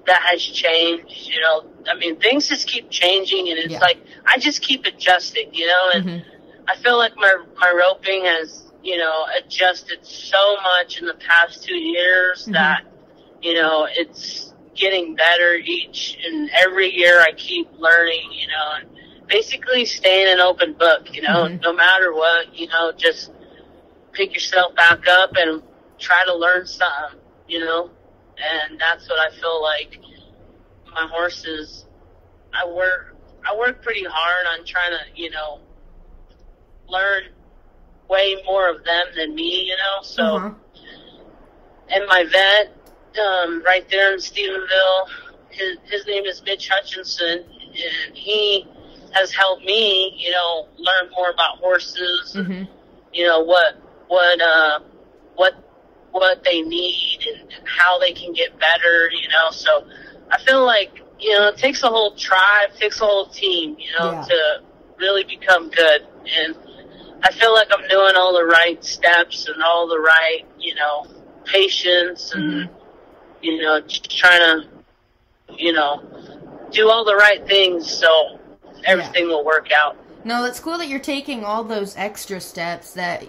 has changed, you know? I mean, things just keep changing, and it's like, I just keep adjusting, you know? And I feel like my roping has, you know, adjusted so much in the past 2 years that, you know, it's getting better each and every year. I keep learning, you know, basically staying an open book, no matter what, just pick yourself back up and try to learn something, and that's what I feel like my horses, I work pretty hard on trying to, learn way more of them than me, so, and my vet, right there in Stephenville, his name is Mitch Hutchinson, and he has helped me, learn more about horses, what they need and how they can get better, so I feel like, it takes a whole tribe, takes a whole team, to really become good, and I feel like I'm doing all the right steps and all the right, patience and, just trying to, do all the right things so everything will work out. No, it's cool that you're taking all those extra steps that,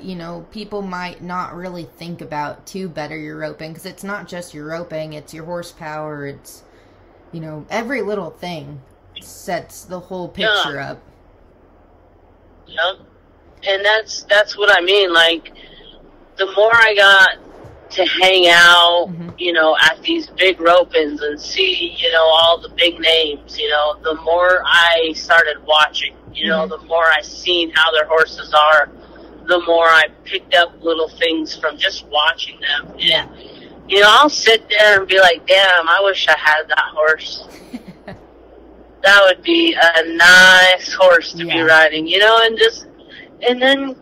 people might not really think about to better your roping, because it's not just your roping, it's your horsepower, it's, every little thing sets the whole picture up. Yep. And that's what I mean, like, the more I got to hang out, at these big rope-ins and see, all the big names, the more I started watching, the more I seen how their horses are, the more I picked up little things from just watching them. Yeah. And, I'll sit there and be like, damn, I wish I had that horse. That would be a nice horse to be riding, and then,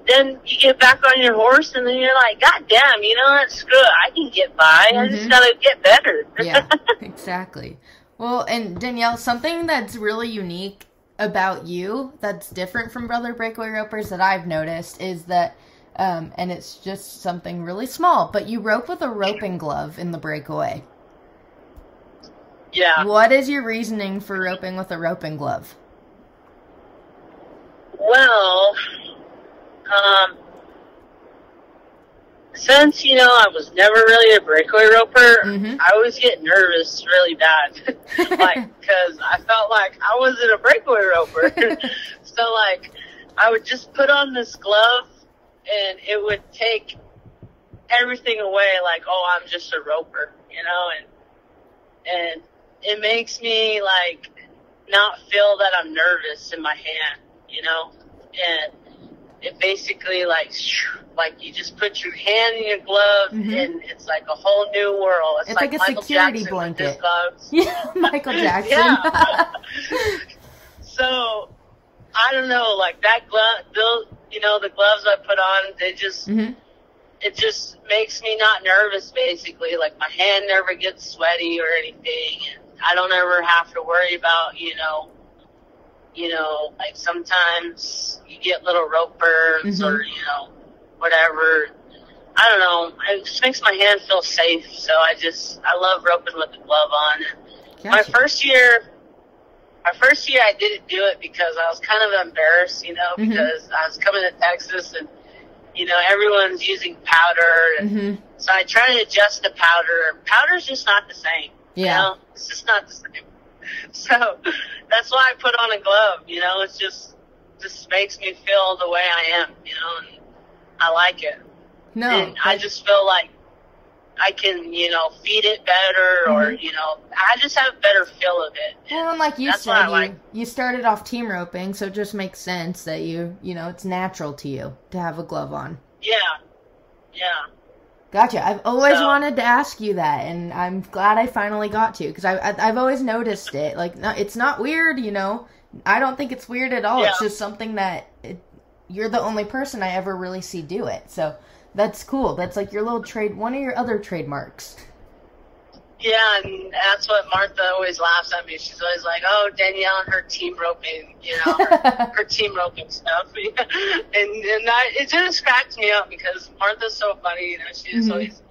then you get back on your horse, and then you're like, God damn, screw it, I can get by. I just gotta get better. Yeah, exactly. Well, and Danielle, something that's really unique about you that's different from other breakaway ropers that I've noticed is that, and it's just something really small, but you rope with a roping glove in the breakaway. Yeah. What is your reasoning for roping with a roping glove? Well, since, I was never really a breakaway roper, I always get nervous really bad. Because I felt like I wasn't a breakaway roper. So, I would just put on this glove, and it would take everything away, like, oh, I'm just a roper, and it makes me, not feel that I'm nervous in my hand, and it basically, you just put your hand in your glove, and it's like a whole new world. It's like a Michael security Jackson blanket. with his gloves. Yeah, Michael Jackson. Yeah. So, I don't know, that glove, the gloves I put on, they just, it just makes me not nervous, basically. My hand never gets sweaty or anything. And I don't ever have to worry about, sometimes you get little rope burns or, whatever. I don't know. It just makes my hand feel safe. So I love roping with the glove on. Gotcha. My first year I didn't do it because I was kind of embarrassed, because I was coming to Texas and, everyone's using powder. And so I tried to adjust the powder. Powder's just not the same. Yeah. It's just not the same. So that's why I put on a glove, it's just makes me feel the way I am, and I like it. No. And I just feel like I can, feed it better or, I just have a better feel of it. Well, and like you said, you started off team roping, so it just makes sense that it's natural to you to have a glove on. Yeah. Gotcha. I've always wanted to ask you that, and I'm glad I finally got to, because I've always noticed it. It's not weird, I don't think it's weird at all. Yeah. It's just something that you're the only person I ever really see do it. So that's cool. That's your little one of your other trademarks. Yeah, and that's what Martha always laughs at me. She's always like, oh, Danielle and her team roping, her team roping stuff. and it just cracks me up because Martha's so funny, she just always,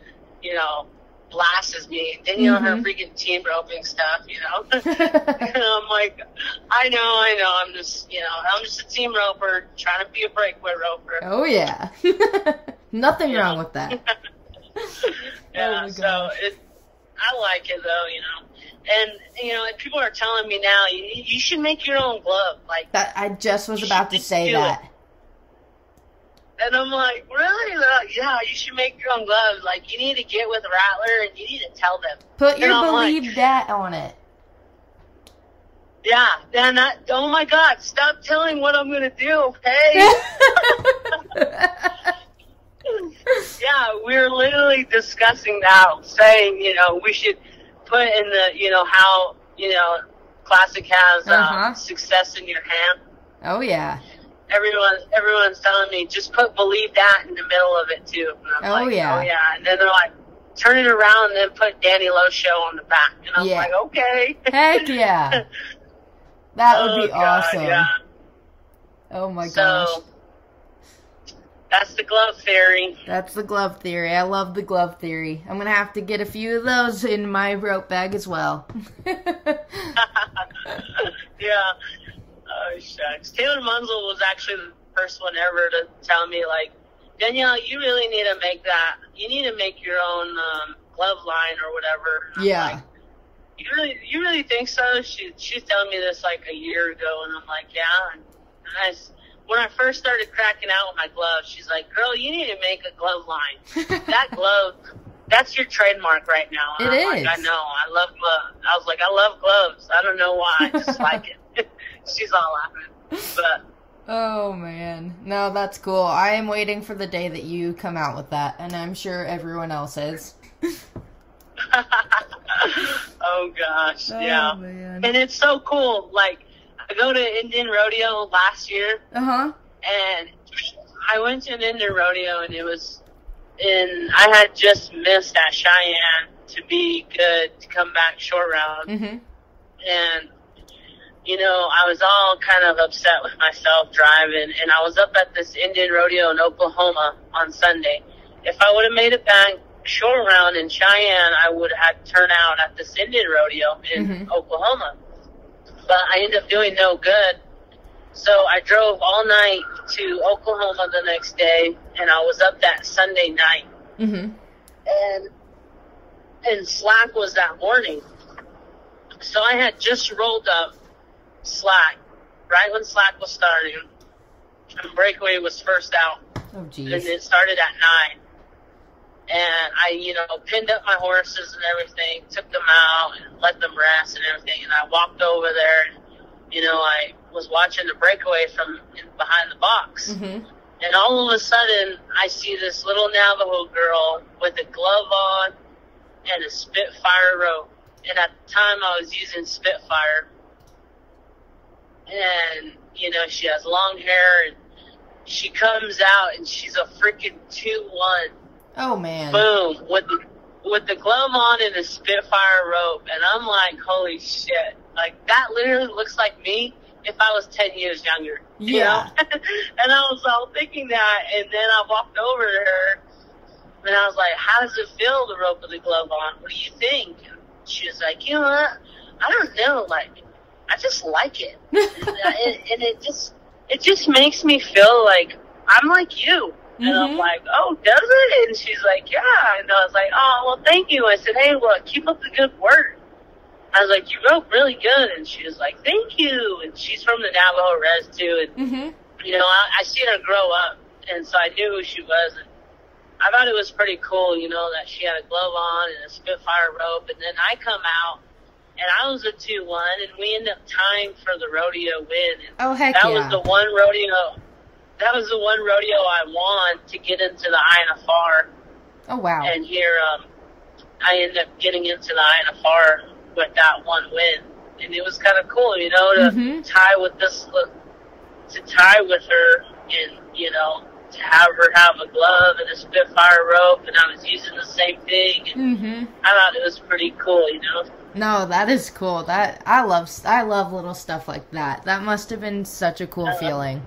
blasts me. Danielle and her freaking team roping stuff, And I'm like, I know, I'm just a team roper trying to be a breakaway roper. Oh, yeah. Nothing wrong with that. Yeah, so I like it, though, And, people are telling me now, you should make your own glove. Like that, I just was about to say that. And I'm like, really? Yeah, you should make your own gloves. Like, you need to get with Rattler and you need to tell them. Put your Believe That on it. Yeah, then oh my God, stop telling what I'm going to do, okay? Yeah, we're literally discussing that, saying, we should put in the, how, Classic has success in your hand. Oh, yeah. Everyone's telling me, just put Believe That in the middle of it, too. And I'm like, yeah. Oh, yeah. And then they're like, turn it around and then put Danny Lowe Show on the back. And I'm like, okay. Heck yeah. That would be awesome. Yeah. Oh, my gosh. That's the glove theory. That's the glove theory. I love the glove theory. I'm going to have to get a few of those in my rope bag as well. Yeah. Oh, shucks. Taylor Munzel was actually the first one ever to tell me, like, Danielle, you really need to make that. You need to make your own glove line or whatever. And yeah. I'm like, you really think so? She's telling me this like a year ago, and I'm like, yeah. And when I first started cracking out with my gloves, she's like, girl, you need to make a glove line. That glove, that's your trademark right now. And I'm like, I know. I love gloves. I was like, I love gloves. I don't know why. I just like it. She's all laughing. But oh, man. No, that's cool. I am waiting for the day that you come out with that, and I'm sure everyone else is. Oh, gosh. Yeah. Man. And it's so cool. Like, I go to Indian Rodeo last year. And I went to an Indian Rodeo, and I had just missed at Cheyenne to be good to come back short round. And, I was all kind of upset with myself driving, and I was up at this Indian Rodeo in Oklahoma on Sunday. If I would have made it back short round in Cheyenne, I would have had to turn out at this Indian Rodeo in Oklahoma. But I ended up doing no good. So I drove all night to Oklahoma the next day, and I was up that Sunday night. And slack was that morning. So I had just rolled up slack, right when slack was starting, and breakaway was first out. Oh, geez. And it started at 9. And I, pinned up my horses and everything, took them out and let them rest and everything. And I walked over there and, I was watching the breakaway from behind the box. And all of a sudden, I see this little Navajo girl with a glove on and a Spitfire rope. And at the time, I was using Spitfire. And, she has long hair, and she comes out, and she's a freaking 2-1. Oh, man. Boom. With the glove on and a Spitfire rope. And I'm like, holy shit. Like, that literally looks like me if I was 10 years younger. Yeah. And I was all thinking that, and then I walked over to her, and I was like, how does it feel, the rope with the glove on? What do you think? And she was like, you know what? I don't know. Like, I just like it. And it just makes me feel like I'm like you. And I'm like, oh, does it? And she's like, yeah. And I was like, oh, well, thank you. I said, hey, well, keep up the good work. I was like, you wrote really good. And she was like, thank you. And she's from the Navajo Res, too. And, I seen her grow up. And so I knew who she was. And I thought it was pretty cool, that she had a glove on and a Spitfire rope. And then I come out, and I was a 2-1, and we ended up tying for the rodeo win. And oh, heck that yeah. was the one rodeo. That was the one rodeo I won to get into the INFR. Oh, wow. And here, I ended up getting into the INFR with that one win. And it was kind of cool, to tie with her and, to have her have a glove and a Spitfire rope, and I was using the same thing. And I thought it was pretty cool, No, that is cool. I love little stuff like that. That must have been such a cool feeling.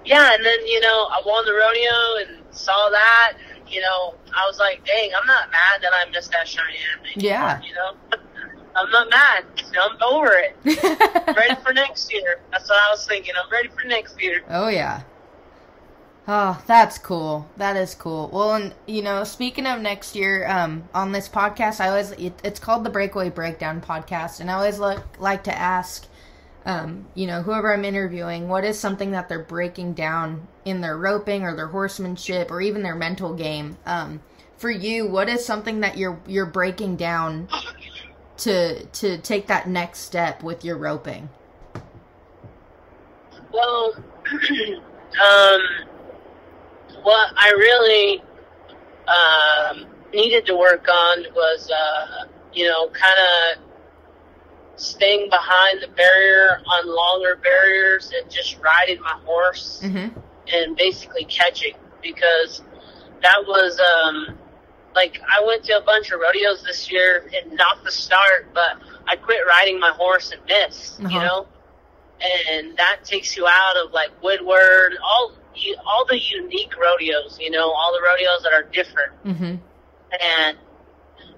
Yeah, and then, I won the rodeo and saw that. And, I was like, dang, I'm not mad that I missed that Cheyenne anymore, Yeah. I'm not mad. I'm over it. I'm ready for next year. That's what I was thinking. I'm ready for next year. Oh, yeah. Oh, that's cool. That is cool. Well, and, you know, speaking of next year, on this podcast, it's called the Breakaway Breakdown podcast, and I always like to ask, you know, whoever I'm interviewing, what is something that they're breaking down in their roping or their horsemanship or even their mental game? For you, what is something that you're breaking down to take that next step with your roping? Well, what I really needed to work on was, you know, kind of staying behind the barrier on longer barriers and just riding my horse and basically catching, because that was, like, I went to a bunch of rodeos this year and not the start, but I quit riding my horse and missed, you know, and that takes you out of, like, Woodward, all the unique rodeos, you know, all the rodeos that are different. And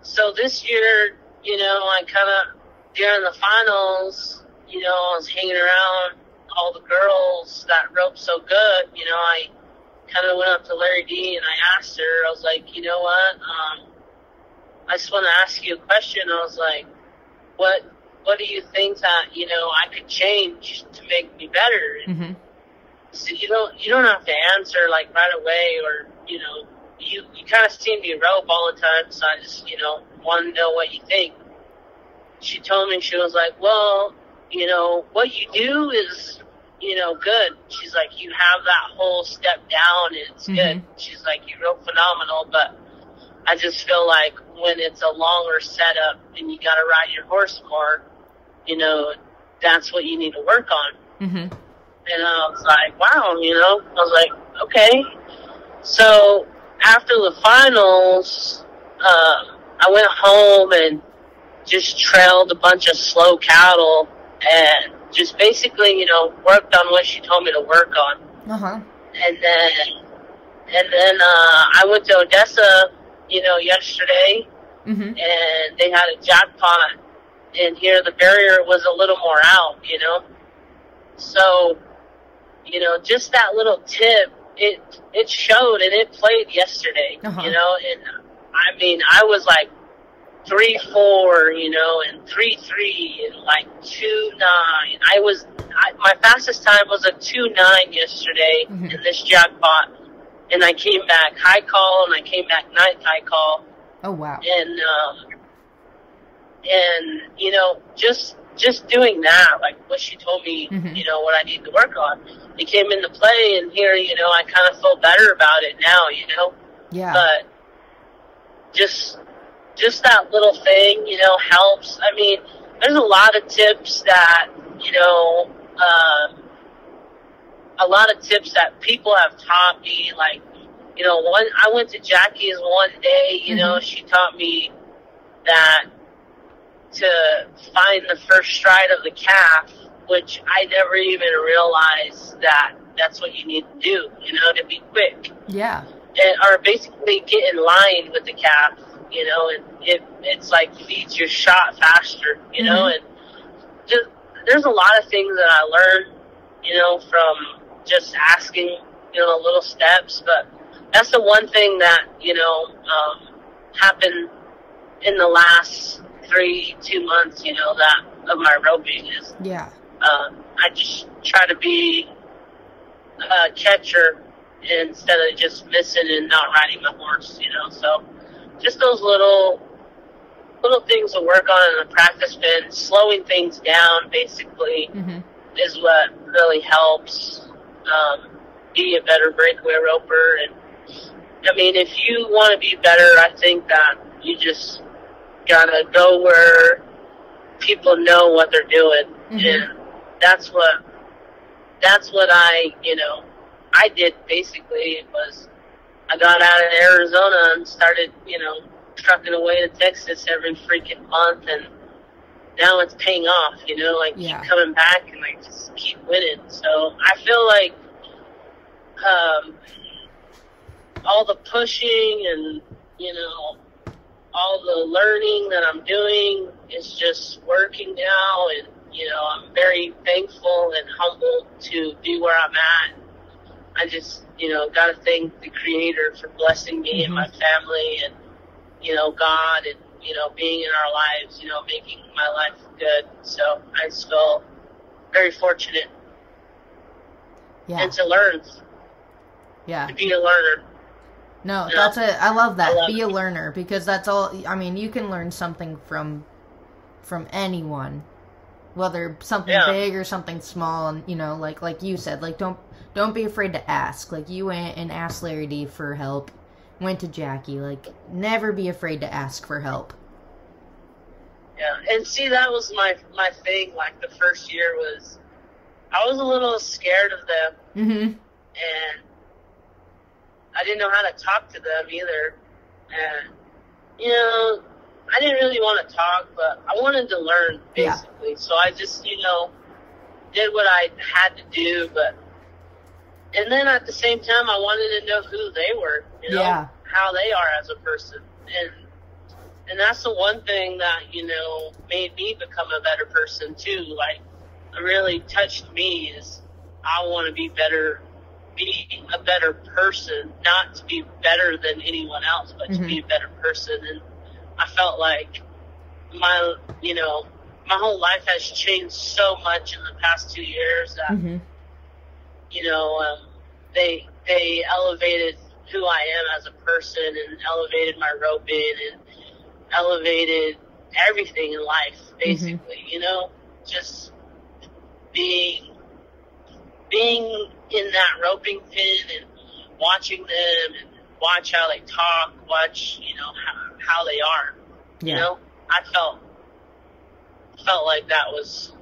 so this year, you know, I kind of, during the finals, you know, I was hanging around all the girls that roped so good, you know, I kind of went up to Larry D and I asked her, I was like, you know what, I just want to ask you a question. I was like, what do you think that, you know, I could change to make me better? So you don't have to answer like right away, or, you know, you kind of see me rope all the time, so I just, you know, want to know what you think. She told me, she was like, well, you know, what you do is, you know, good. She's like, you have that whole step down, and it's good. She's like, you rope phenomenal, but I just feel like when it's a longer setup and you got to ride your horse more, you know, that's what you need to work on. And I was like, wow, you know, I was like, okay. So after the finals, I went home and just trailed a bunch of slow cattle and just basically, you know, worked on what she told me to work on. And then I went to Odessa, you know, yesterday, and they had a jackpot, and here the barrier was a little more out, you know. So, you know, just that little tip, it showed, and it played yesterday, you know, and I mean, I was like 3-4, you know, and 3-3, and like 2-9. My fastest time was a 2-9 yesterday in this jackpot, and I came back high call, and I came back ninth high call. Oh, wow. And you know, just doing that, like what she told me, you know, what I need to work on, it came into play, and here, you know, I kind of feel better about it now, you know. Yeah. But just that little thing, you know, helps. I mean, there's a lot of tips that, you know, a lot of tips that people have taught me, like, you know, I went to Jackie's one day, you know, she taught me that to find the first stride of the calf, which I never even realized that that's what you need to do, you know, to be quick. Yeah. Or basically get in line with the calf, you know, and it's like feeds your shot faster, you know, and just, there's a lot of things that I learned, you know, from just asking, you know, little steps, but that's the one thing that, you know, happened in the last 2 months, you know, that of my roping is, I just try to be a catcher instead of just missing and not riding my horse, you know, so just those little things to work on in the practice pen, slowing things down basically is what really helps be a better breakaway roper. And I mean, if you want to be better, I think that you just gotta go where people know what they're doing, and that's what I, you know, I did basically. Was I got out of Arizona and started, you know, trucking away to Texas every freaking month, and now it's paying off, you know, like keep coming back and like just keep winning. So I feel like all the pushing and, you know, all the learning that I'm doing is just working now, and, you know, I'm very thankful and humbled to be where I'm at. I just, got to thank the Creator for blessing me and my family and, God and, being in our lives, making my life good. So I just feel very fortunate. Yeah. And to learn. Yeah. To be a learner. No, I love that. Be a learner, because that's all. I mean, you can learn something from anyone, whether something big or something small. And like you said, like don't be afraid to ask. Like you went and asked Larry D for help, went to Jackie. Like never be afraid to ask for help. Yeah, and see, that was my thing. Like the first year I was a little scared of them, and I didn't know how to talk to them either. And I didn't really want to talk, but I wanted to learn basically. Yeah. So I just did what I had to do, and then at the same time, I wanted to know who they were, how they are as a person, and that's the one thing that made me become a better person too. Like, it really touched me is I want to be a better person, not to be better than anyone else, but to be a better person. And I felt like my whole life has changed so much in the past 2 years that they elevated who I am as a person, and elevated my roping, and elevated everything in life, basically. Just being in that roping pin and watching them and watch how they talk, watch how they are. I felt like that was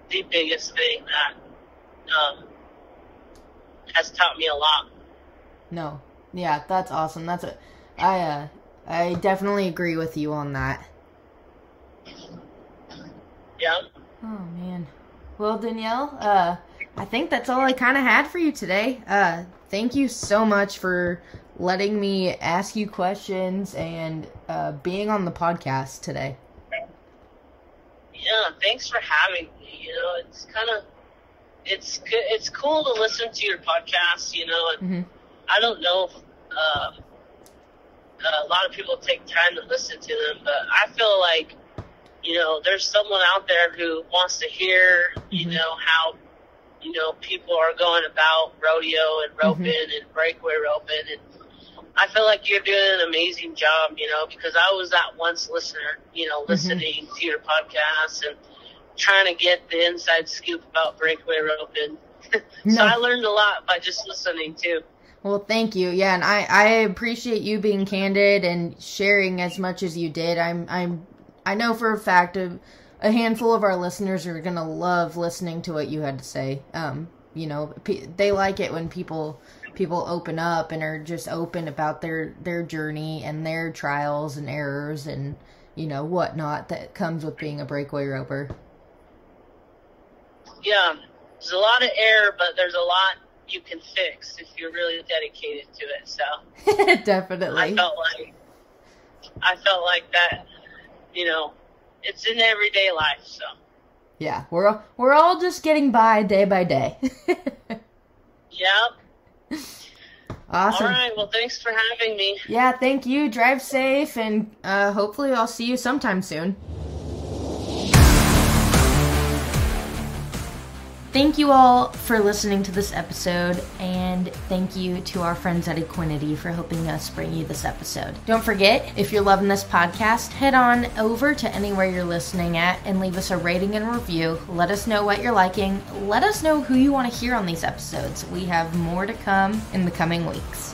the biggest thing that has taught me a lot. No, yeah, that's awesome. I definitely agree with you on that. Yeah. Oh man. Well, Danielle, I think that's all I kind of had for you today. Thank you so much for letting me ask you questions and being on the podcast today. Yeah, thanks for having me. It's kind of it's cool to listen to your podcast. And I don't know if a lot of people take time to listen to them, but I feel like there's someone out there who wants to hear how people are going about rodeo and roping and breakaway roping, and I feel like you're doing an amazing job, because I was that once listener, listening to your podcast and trying to get the inside scoop about breakaway roping. So I learned a lot by just listening too. Well, thank you. Yeah, and I appreciate you being candid and sharing as much as you did. I know for a fact a handful of our listeners are going to love listening to what you had to say. They like it when people open up and are just open about their journey and their trials and errors and, whatnot that comes with being a breakaway roper. Yeah, there's a lot of error, but there's a lot you can fix if you're really dedicated to it. So definitely. I felt like that, it's in everyday life. So yeah, we're all just getting by day by day. Yep. Awesome. All right. Well, thanks for having me. Yeah, thank you. Drive safe, and hopefully I'll see you sometime soon. Thank you all for listening to this episode, and thank you to our friends at Equinety for helping us bring you this episode. Don't forget, if you're loving this podcast, head on over to anywhere you're listening at and leave us a rating and review. Let us know what you're liking. Let us know who you want to hear on these episodes. We have more to come in the coming weeks.